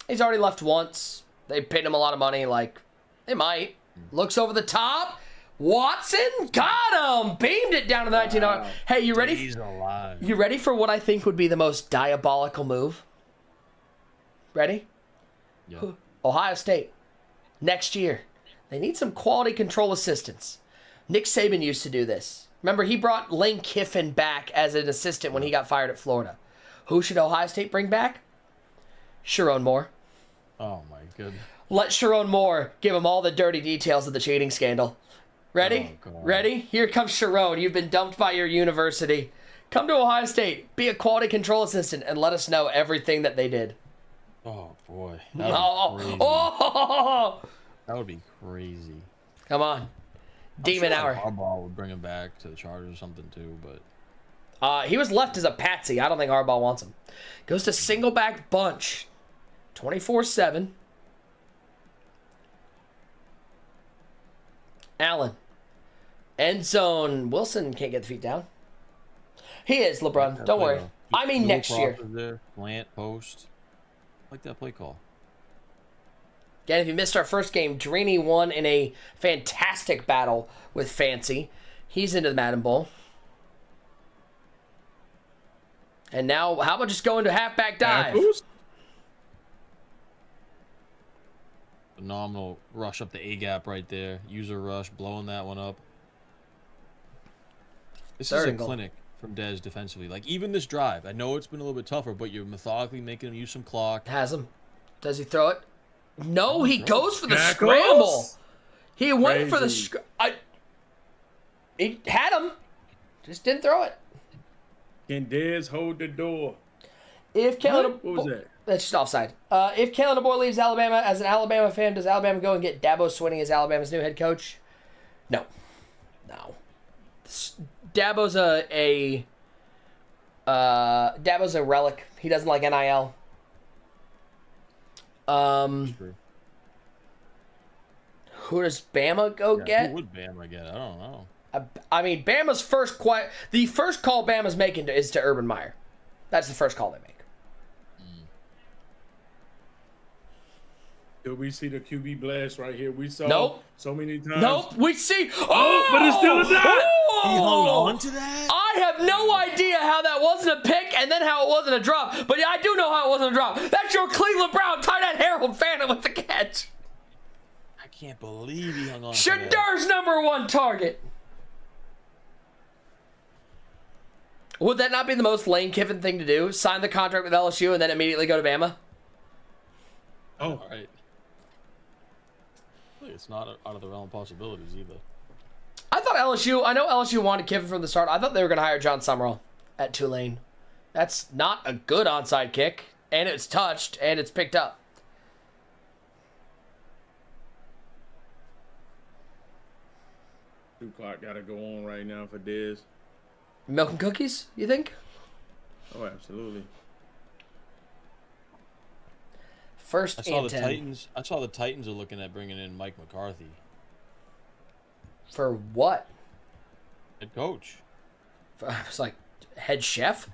He's already left once. They paid him a lot of money. Like, they might. Looks over the top. Watson got him. Beamed it down to the 19. Wow. Hey, you ready? He's alive. You ready for what I think would be the most diabolical move? Ready? Yeah. Ohio State. Next year. They need some quality control assistants. Nick Saban used to do this. Remember, he brought Lane Kiffin back as an assistant when he got fired at Florida. Who should Ohio State bring back? Sharon Moore. Oh, my goodness. Let Sharon Moore give him all the dirty details of the cheating scandal. Ready? Oh, Ready? Here comes Sharon. You've been dumped by your university. Come to Ohio State. Be a quality control assistant and let us know everything that they did. Oh, boy. That would be crazy. Come on. Demon hour. Harbaugh would bring him back to the Chargers or something, too, but... He was left as a patsy. I don't think Harbaugh wants him. Goes to single back bunch. 24-7. Allen. End zone. Wilson can't get the feet down. He is, LeBron. Don't worry. I mean next year. There, slant, post. I like that play call. Again, if you missed our first game, Drini won in a fantastic battle with Fancy. He's into the Madden Bowl. And now, how about just going to halfback dive? Phenomenal rush up the A-gap right there. User rush, blowing that one up. This is a clinic from Dez defensively. Like, even this drive, I know it's been a little bit tougher, but you're methodically making him use some clock. Has him. Does he throw it? No, he goes for the scramble. He went for the he had him. Just didn't throw it. Can Dez hold the door? If Kalen, what was that? That's just offside. If Kalen DeBoer leaves Alabama, as an Alabama fan, does Alabama go and get Dabo Swinney as Alabama's new head coach? No. Dabo's Dabo's a relic. He doesn't like NIL. Who does Bama go get? Who would Bama get? I don't know. I mean, Bama's the first call Bama's making is to Urban Meyer. That's the first call they make. Did we see the QB blast right here? We saw so many times. Nope. We see. But it's still a dot. He hung on to that? I have no idea how that wasn't a pick and then how it wasn't a drop. But I do know how it wasn't a drop. That's your Cleveland Brown tight end Harold Phantom with the catch. I can't believe he hung on to Shadir's that. #1 target. Would that not be the most Lane Kiffin thing to do? Sign the contract with LSU and then immediately go to Bama? Oh, All right. It's not out of the realm of possibilities either. I thought I know LSU wanted Kiffin from the start. I thought they were going to hire John Summerall at Tulane. That's not a good onside kick, and it's touched, and it's picked up. two clock got to go on right now for Dez. Milk and cookies, you think? Oh, absolutely. First I saw and the 10. Titans. I saw the Titans are looking at bringing in Mike McCarthy, For what? head coach. It's like head chef?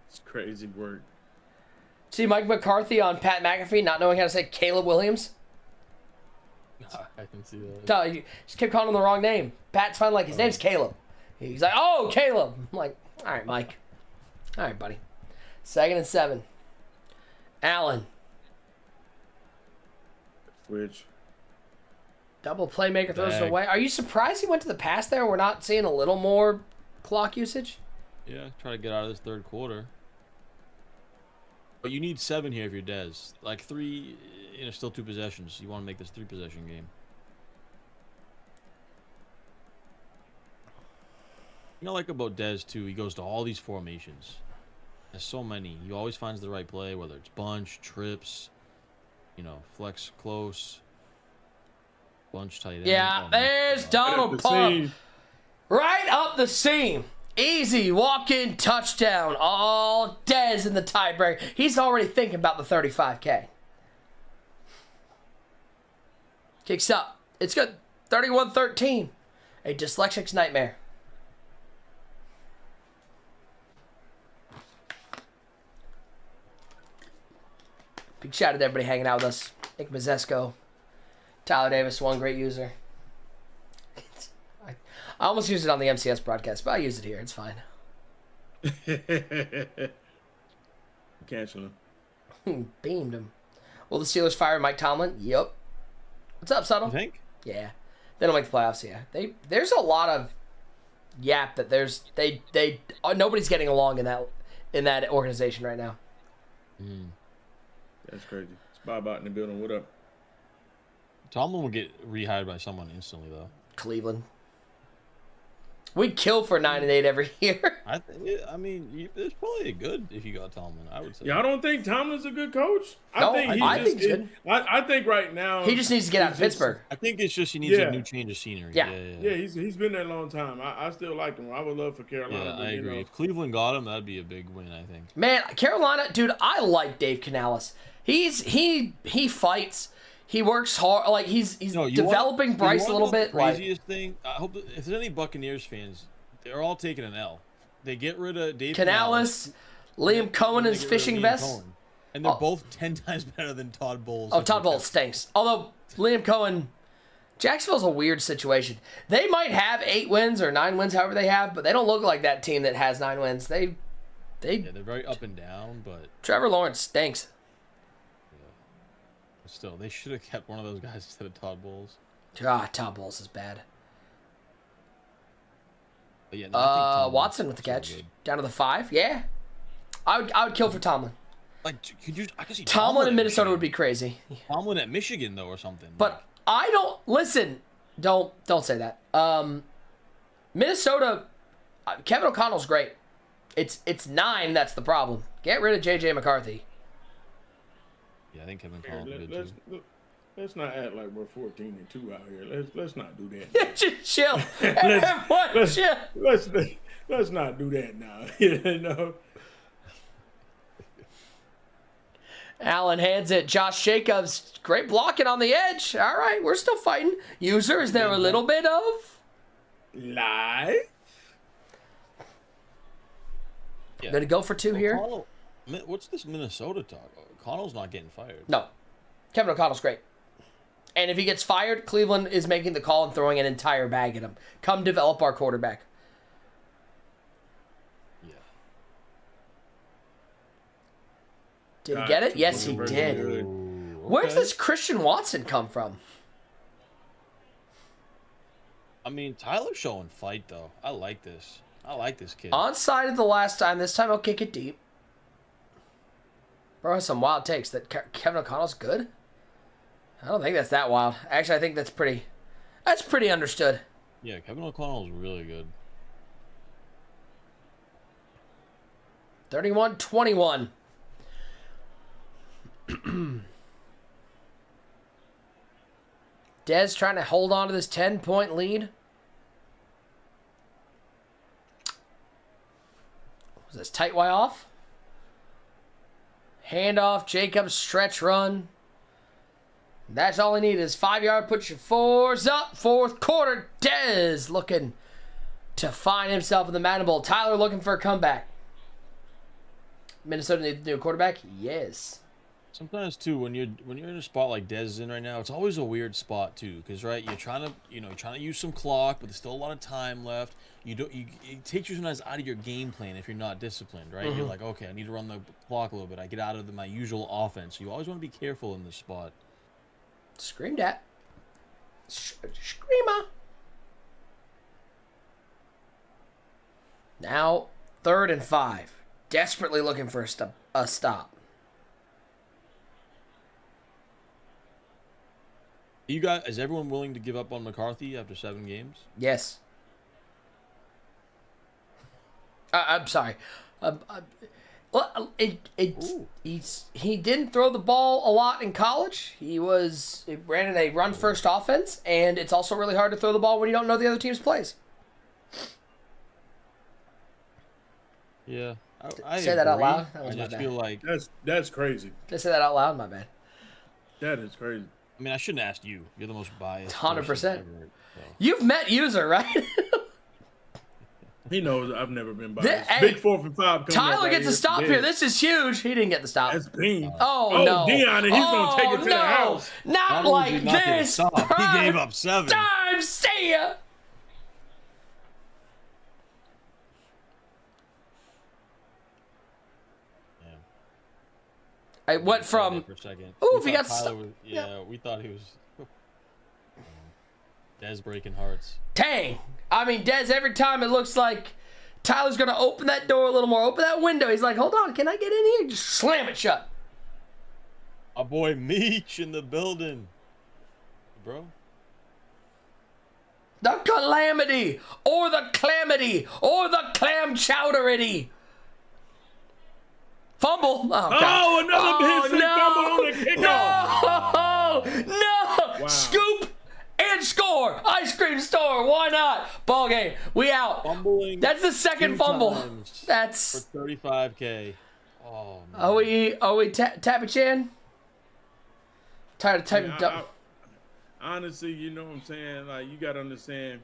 It's crazy work. See Mike McCarthy on Pat McAfee not knowing how to say Caleb Williams? I can see that. Duh, you just kept calling him the wrong name. Pat's finally like, his name's Caleb. He's like, oh, Caleb. I'm like, all right, Mike. All right, buddy. 2nd and 7. Allen. Which, Double playmaker throws it Bag. away. Are you surprised he went to the pass there? We're not seeing a little more clock usage? Yeah, try to get out of this third quarter. But you need 7 here if you're Dez. Like 3, still 2 possessions. You want to make this 3-possession game. You know, like about Dez too, he goes to all these formations. There's so many. He always finds the right play, whether it's bunch, trips, flex close, bunch tight end. Yeah, Oh, there's my God. Donald the Pump. seam. Right up the seam. Easy walk-in touchdown. All Dez in the tiebreaker. He's already thinking about the 35K. Kicks up. It's good. 31-13. A dyslexic's nightmare. Big shout out to everybody hanging out with us. Nick Mazesco. Tyler Davis, one great user. I almost used it on the MCS broadcast, but I use it here. It's fine. Cancel him. Beamed him. Will the Steelers fire Mike Tomlin? Yep. What's up, Subtle? You think? Yeah. They don't make the playoffs, yeah. There's a lot of yap that nobody's getting along in that organization right now. That's crazy. It's Bob out in the building. What up? Tomlin will get rehired by someone instantly, though. Cleveland. We'd kill for 9-8 every year. I mean, it's probably good if you got Tomlin. I would say. Y'all don't think Tomlin's a good coach? No, I think he's good. I think right now He just needs to get out of Pittsburgh. I think it's just he needs Yeah. a new change of scenery. Yeah. Yeah, he's been there a long time. I still like him. I would love for Carolina. Yeah, but, I agree. If Cleveland got him, that'd be a big win. I think. Man, Carolina, dude, I like Dave Canales. He fights. He works hard. Like he's No, you developing want- Bryce you a want little to know bit. The Like craziest thing. I hope that if there's any Buccaneers fans, they're all taking an L. They get rid of Dave Canales, Liam Cohen and his they get rid of fishing Liam vest. Cohen. And they're Oh. both 10 times better than Todd Bowles. Oh, Todd Bowles stinks. Although Liam Cohen, Jacksonville's a weird situation. They might have 8 wins or 9 wins, however they have, but they don't look like that team that has 9 wins. Yeah, they're very up and down, but Trevor Lawrence stinks. still, they should have kept one of those guys instead of Todd Bowles. Todd Bowles is bad. But yeah, no, I think Tomlin's Watson with the so catch. good. Down to the 5. Yeah. I would kill for Tomlin. Like, could you? I could see Tomlin in at Minnesota would Michigan. be crazy. Tomlin at Michigan though, or something. But I don't listen. Don't say that. Minnesota. Kevin O'Connell's great. It's 9 that's the problem. Get rid of JJ McCarthy. yeah, I think Kevin Here, Collins good too. let's not act like we're 14-2 out here. Let's not do that. Just chill. Everyone chill. Let's not do that now. You know. Allen hands it. Josh Jacobs. Great blocking on the edge. All right, we're still fighting. User, is there a little bit of? Live. Yeah. Gonna go for 2 here? O'Connell- What's this Minnesota talk? O'Connell's not getting fired. No. Kevin O'Connell's great. And if he gets fired, Cleveland is making the call and throwing an entire bag at him. Come develop our quarterback. Yeah. Did he get it? Yes, he Very did. good. Where's Okay. this Christian Watson come from? I mean, Tyler's showing fight though. I like this. I like this kid. Onside the last time. This time he'll kick it deep. Bro has some wild takes that Kevin O'Connell's good. I don't think that's that wild. Actually, I think that's pretty understood. Yeah, Kevin O'Connell's really good. 31-21. Dez trying to hold on to this 10-point lead. Was this tight way off? Handoff, Jacobs, stretch run. That's all he needed is 5 yard. Put your fours up. Fourth quarter. Dez looking to find himself in the Madden Bowl. Tyler looking for a comeback. Minnesota needs a new quarterback? Yes. Sometimes too, when you're in a spot like Dez is in right now, it's always a weird spot too, because right, you're trying to use some clock, but there's still a lot of time left. It takes you sometimes out of your game plan if you're not disciplined, right? You're like, okay, I need to run the clock a little bit. I get out of my usual offense. You always want to be careful in this spot. Screamed at. Screamer. Now 3rd and 5. Desperately looking for a stop. Is everyone willing to give up on McCarthy after 7 games? Yes. I'm sorry. He didn't throw the ball a lot in college. He ran in a run-first offense, and it's also really hard to throw the ball when you don't know the other team's plays. Yeah. I say that out loud? That was I my just bad. feel like That's crazy. Did I say that out loud? My bad. That is crazy. I mean, I shouldn't have asked you. You're the most biased. 100%. person ever, so. You've met User, right? He knows I've never been biased. Hey, Big 4th and 5. coming up Tyler right gets a stop Dead. here. This is huge. He didn't get the stop. That's Bean. Oh, no. Deion, and he's gonna take it to the house. Not Not only like did he not get a this. stop, he gave up 7. Time, see ya. I went from, For a second. ooh, We if he thought got Tyler stuck. was- yeah, we thought he was. Dez breaking hearts. dang. I mean, Dez, every time it looks like Tyler's going to open that door a little more, open that window. He's like, hold on, can I get in here? Just slam it shut. Our boy Meech in the building, bro. The calamity, or the clamity, or the clam chowderity. Fumble. Oh, God. Oh, another hit fumble on the kickoff. No. Wow. Scoop and score. Ice cream store. Why not? Ball game. We out. Fumbling. That's the second 2 fumble. times That's. for $35K. Oh man. Are we Tappy Chan? Tired of typing dumb. Honestly, you know what I'm saying? Like, you got to understand,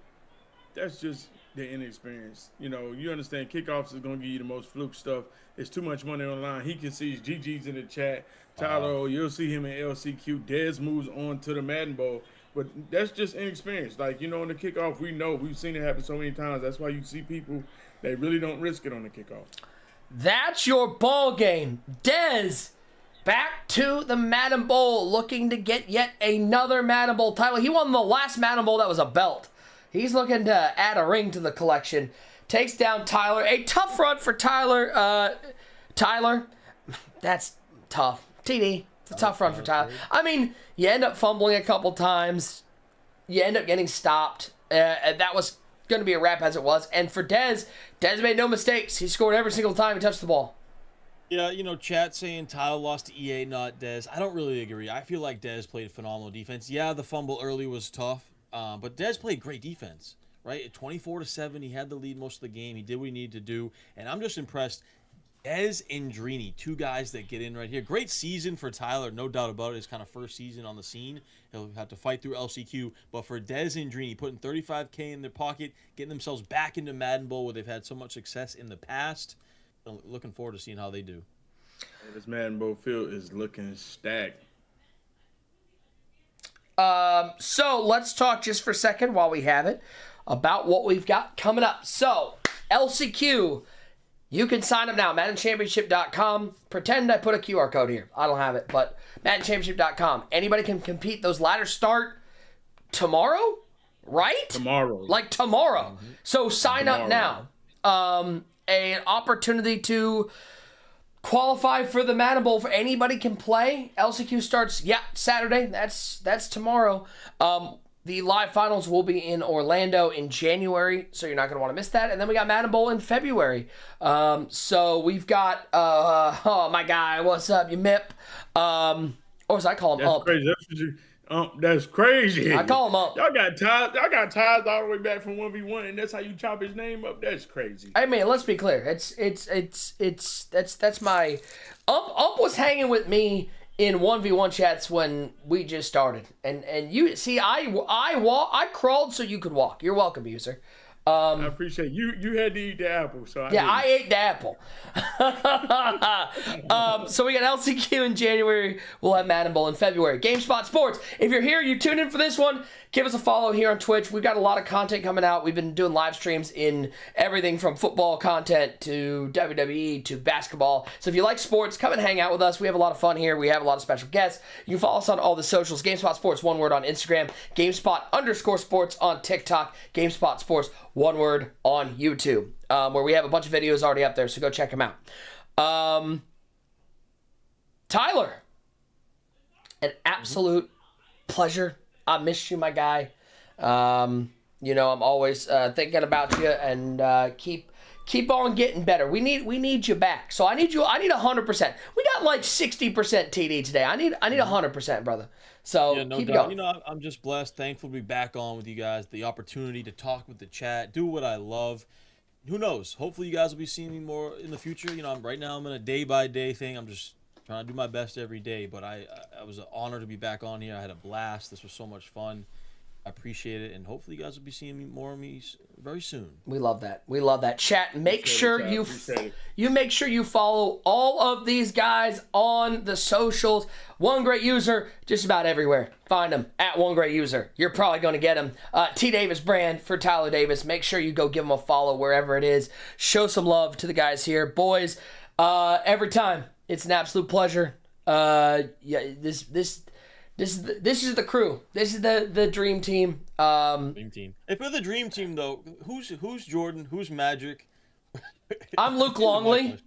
that's just the inexperience. You know, you understand kickoffs is going to give you the most fluke stuff. It's too much money on the line. He can see his GG's in the chat. Tyler, you'll see him in LCQ. Dez moves on to the Madden Bowl. But that's just inexperience. Like, you know, in the kickoff, we've seen it happen so many times. That's why you see people that really don't risk it on the kickoff. That's your ball game. Dez back to the Madden Bowl, looking to get yet another Madden Bowl title. He won the last Madden Bowl that was a belt. He's looking to add a ring to the collection. Takes down Tyler. A tough run for Tyler. Tyler, that's tough. TD, it's a tough run for Tyler. I mean, you end up fumbling a couple times. You end up getting stopped. That was going to be a wrap as it was. And for Dez made no mistakes. He scored every single time he touched the ball. Yeah, you know, chat saying Tyler lost to EA, not Dez. I don't really agree. I feel like Dez played phenomenal defense. Yeah, the fumble early was tough, but Dez played great defense, right? At 24-7, he had the lead most of the game. He did what he needed to do, and I'm just impressed. Dez and Drini, 2 guys that get in right here. Great season for Tyler, no doubt about it. His kind of first season on the scene. He'll have to fight through LCQ. But for Dez and Drini, putting $35K in their pocket, getting themselves back into Madden Bowl where they've had so much success in the past. I'm looking forward to seeing how they do. This Madden Bowl field is looking stacked. So let's talk just for a second while we have it about what we've got coming up. So LCQ, you can sign up now. MaddenChampionship.com. Pretend I put a QR code here. I don't have it, but MaddenChampionship.com. Anybody can compete. Those ladders start tomorrow, right? Tomorrow. Like tomorrow. So sign up now. an opportunity to qualify for the Madden Bowl. For anybody can play. LCQ starts Saturday. That's tomorrow. The live finals will be in Orlando in January, so you're not going to want to miss that. And then we got Madden Bowl in February. So we've got my guy, what's up, you Mip? Or as I call him, That's crazy. That's crazy. I call him Ump. Y'all got ties all the way back from 1v1, and that's how you chop his name up. That's crazy. I mean, let's be clear. That's my Ump was hanging with me in 1v1 chats when we just started, and you see, I crawled so you could walk. You're welcome, user. I appreciate you. You had to eat the apple, so I ate the apple. So we got LCQ in January. We'll have Madden Bowl in February. GameSpot Sports. If you're here, you tuned in for this one. Give us a follow here on Twitch. We've got a lot of content coming out. We've been doing live streams in everything from football content to WWE to basketball. So if you like sports, come and hang out with us. We have a lot of fun here. We have a lot of special guests. You can follow us on all the socials. GameSpot Sports, one word on Instagram. GameSpot_sports on TikTok. GameSpot Sports, one word on YouTube, where we have a bunch of videos already up there. So go check them out. Tyler, an absolute pleasure. I missed you, my guy. I'm always thinking about you, and keep on getting better. We need you back. So I need 100%. We got like 60% TD today. I need 100%, brother. So keep it going. I'm just blessed, thankful to be back on with you guys. The opportunity to talk with the chat, do what I love. Who knows? Hopefully you guys will be seeing me more in the future. Right now I'm in a day-by-day thing. I'm just trying to do my best every day, but I was an honor to be back on here. I had a blast. This was so much fun. I appreciate it, and hopefully you guys will be seeing more of me very soon. We love that. Chat, make sure you make sure you follow all of these guys on the socials. One Great User, just about everywhere. Find him at One Great User. You're probably going to get him. T Davis brand for Tyler Davis. Make sure you go give him a follow wherever it is. Show some love to the guys here, boys. Every time, it's an absolute pleasure. This is the crew. This is the dream team. Dream team. If we're the dream team, though, who's Jordan? Who's Magic? I'm Luke Longley.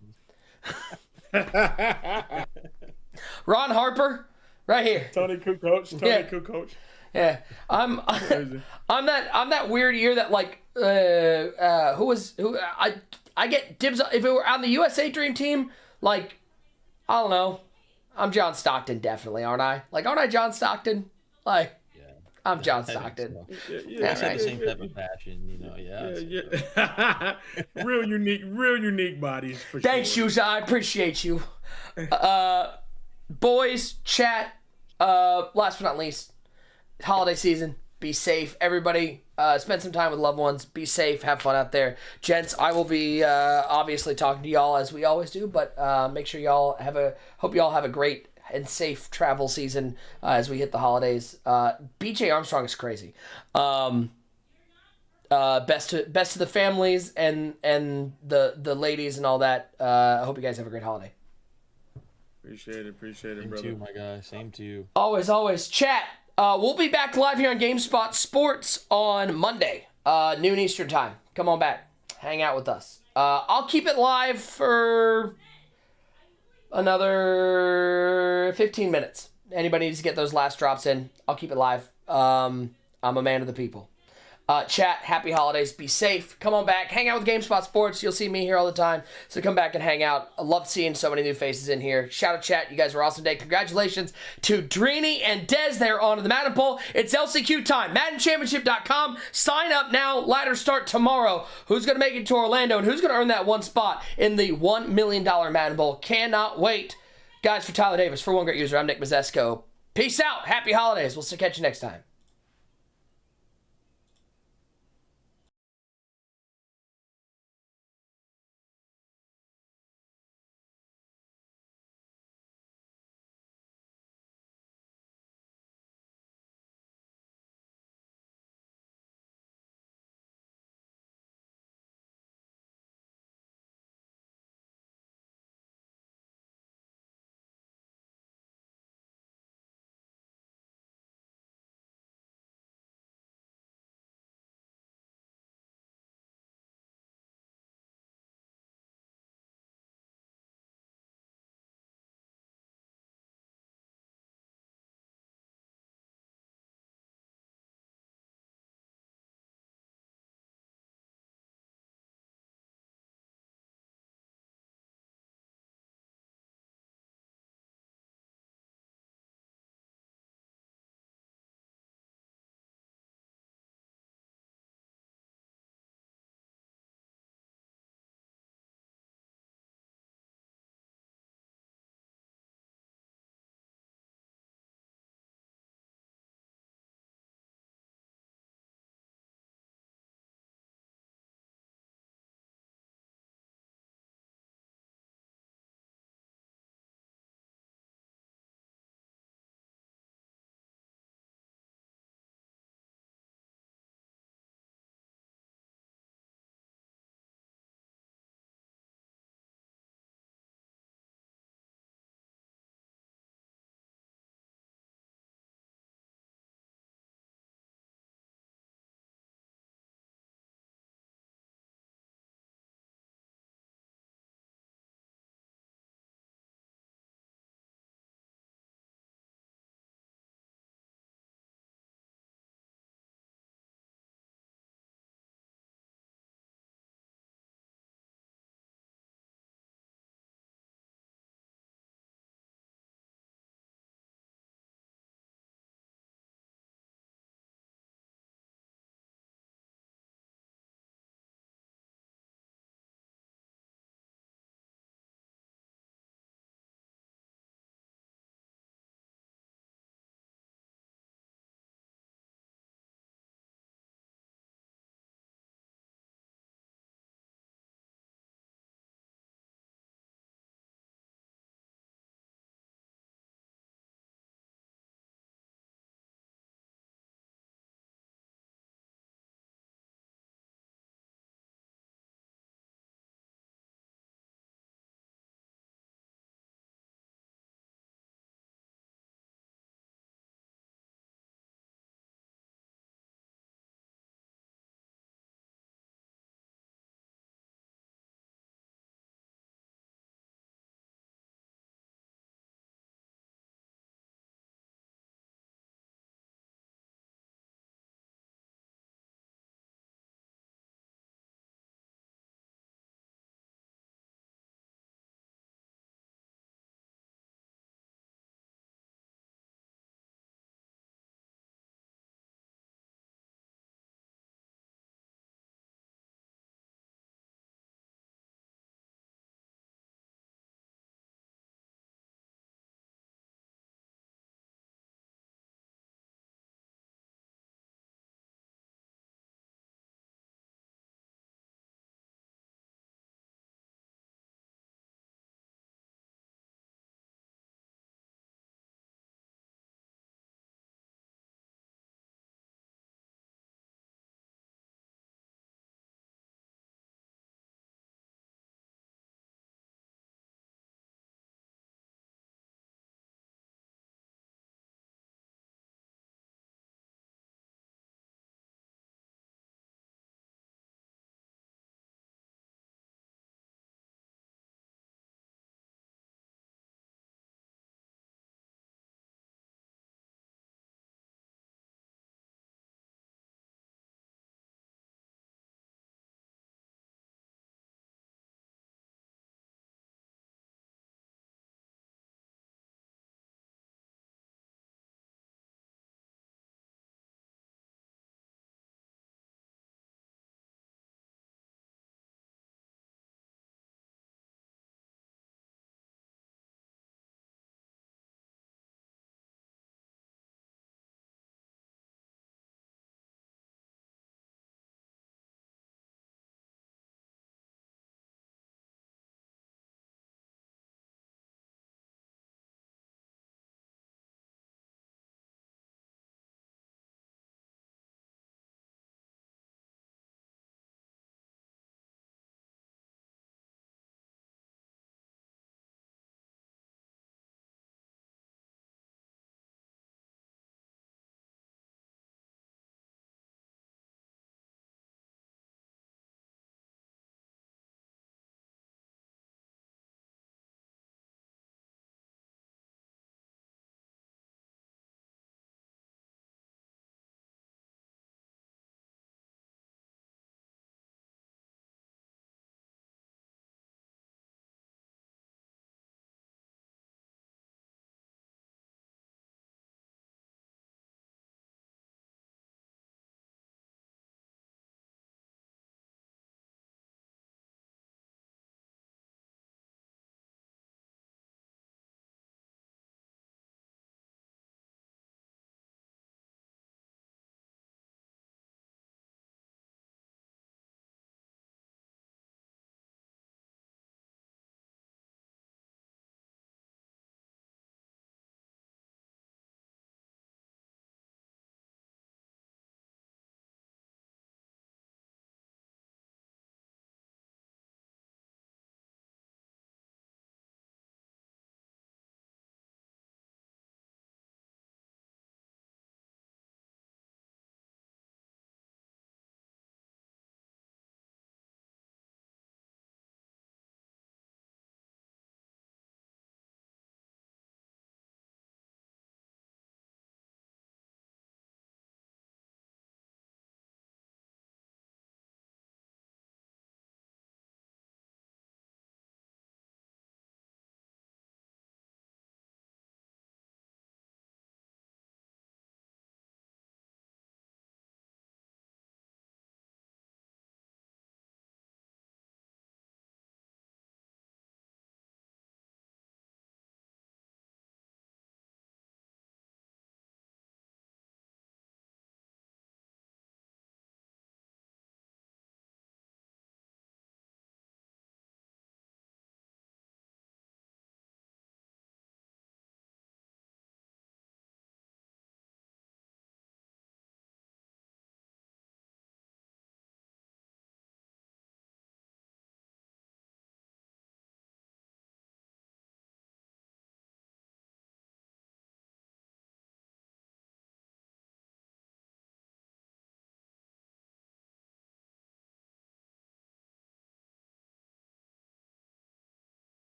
Ron Harper, right here. Tony Kukoc. Kukoc. Yeah, I'm that weird year that like I get dibs if it were on the USA Dream Team. Like, I don't know. I'm John Stockton, definitely, aren't I? Like, aren't I John Stockton? Like, yeah, I'm John Stockton. So. Yeah, right. Same type of passion, Yeah. real unique bodies. For Thanks, sure. Yuza. I appreciate you. Boys, chat. Last but not least, holiday season. Be safe, everybody. Spend some time with loved ones. Be safe. Have fun out there, gents. I will be obviously talking to y'all as we always do, but make sure y'all hope y'all have a great and safe travel season as we hit the holidays. BJ Armstrong is crazy. Best to the families and the ladies and all that. I hope you guys have a great holiday. Appreciate it, Same brother. to you, my guy. Same to you. Always. Chat. We'll be back live here on GameSpot Sports on Monday, noon Eastern time. Come on back. Hang out with us. I'll keep it live for another 15 minutes. Anybody needs to get those last drops in, I'll keep it live. I'm a man of the people. Chat, happy holidays. Be safe. Come on back. Hang out with GameSpot Sports. You'll see me here all the time. So come back and hang out. I love seeing so many new faces in here. Shout out, chat. You guys were awesome today. Congratulations to Drini and Dez. They're on to the Madden Bowl. It's LCQ time. MaddenChampionship.com. Sign up now. Ladder start tomorrow. Who's going to make it to Orlando and who's going to earn that one spot in the $1 million Madden Bowl? Cannot wait. Guys, for Tyler Davis, for One Great User, I'm Nick Mazesco. Peace out. Happy holidays. We'll catch you next time.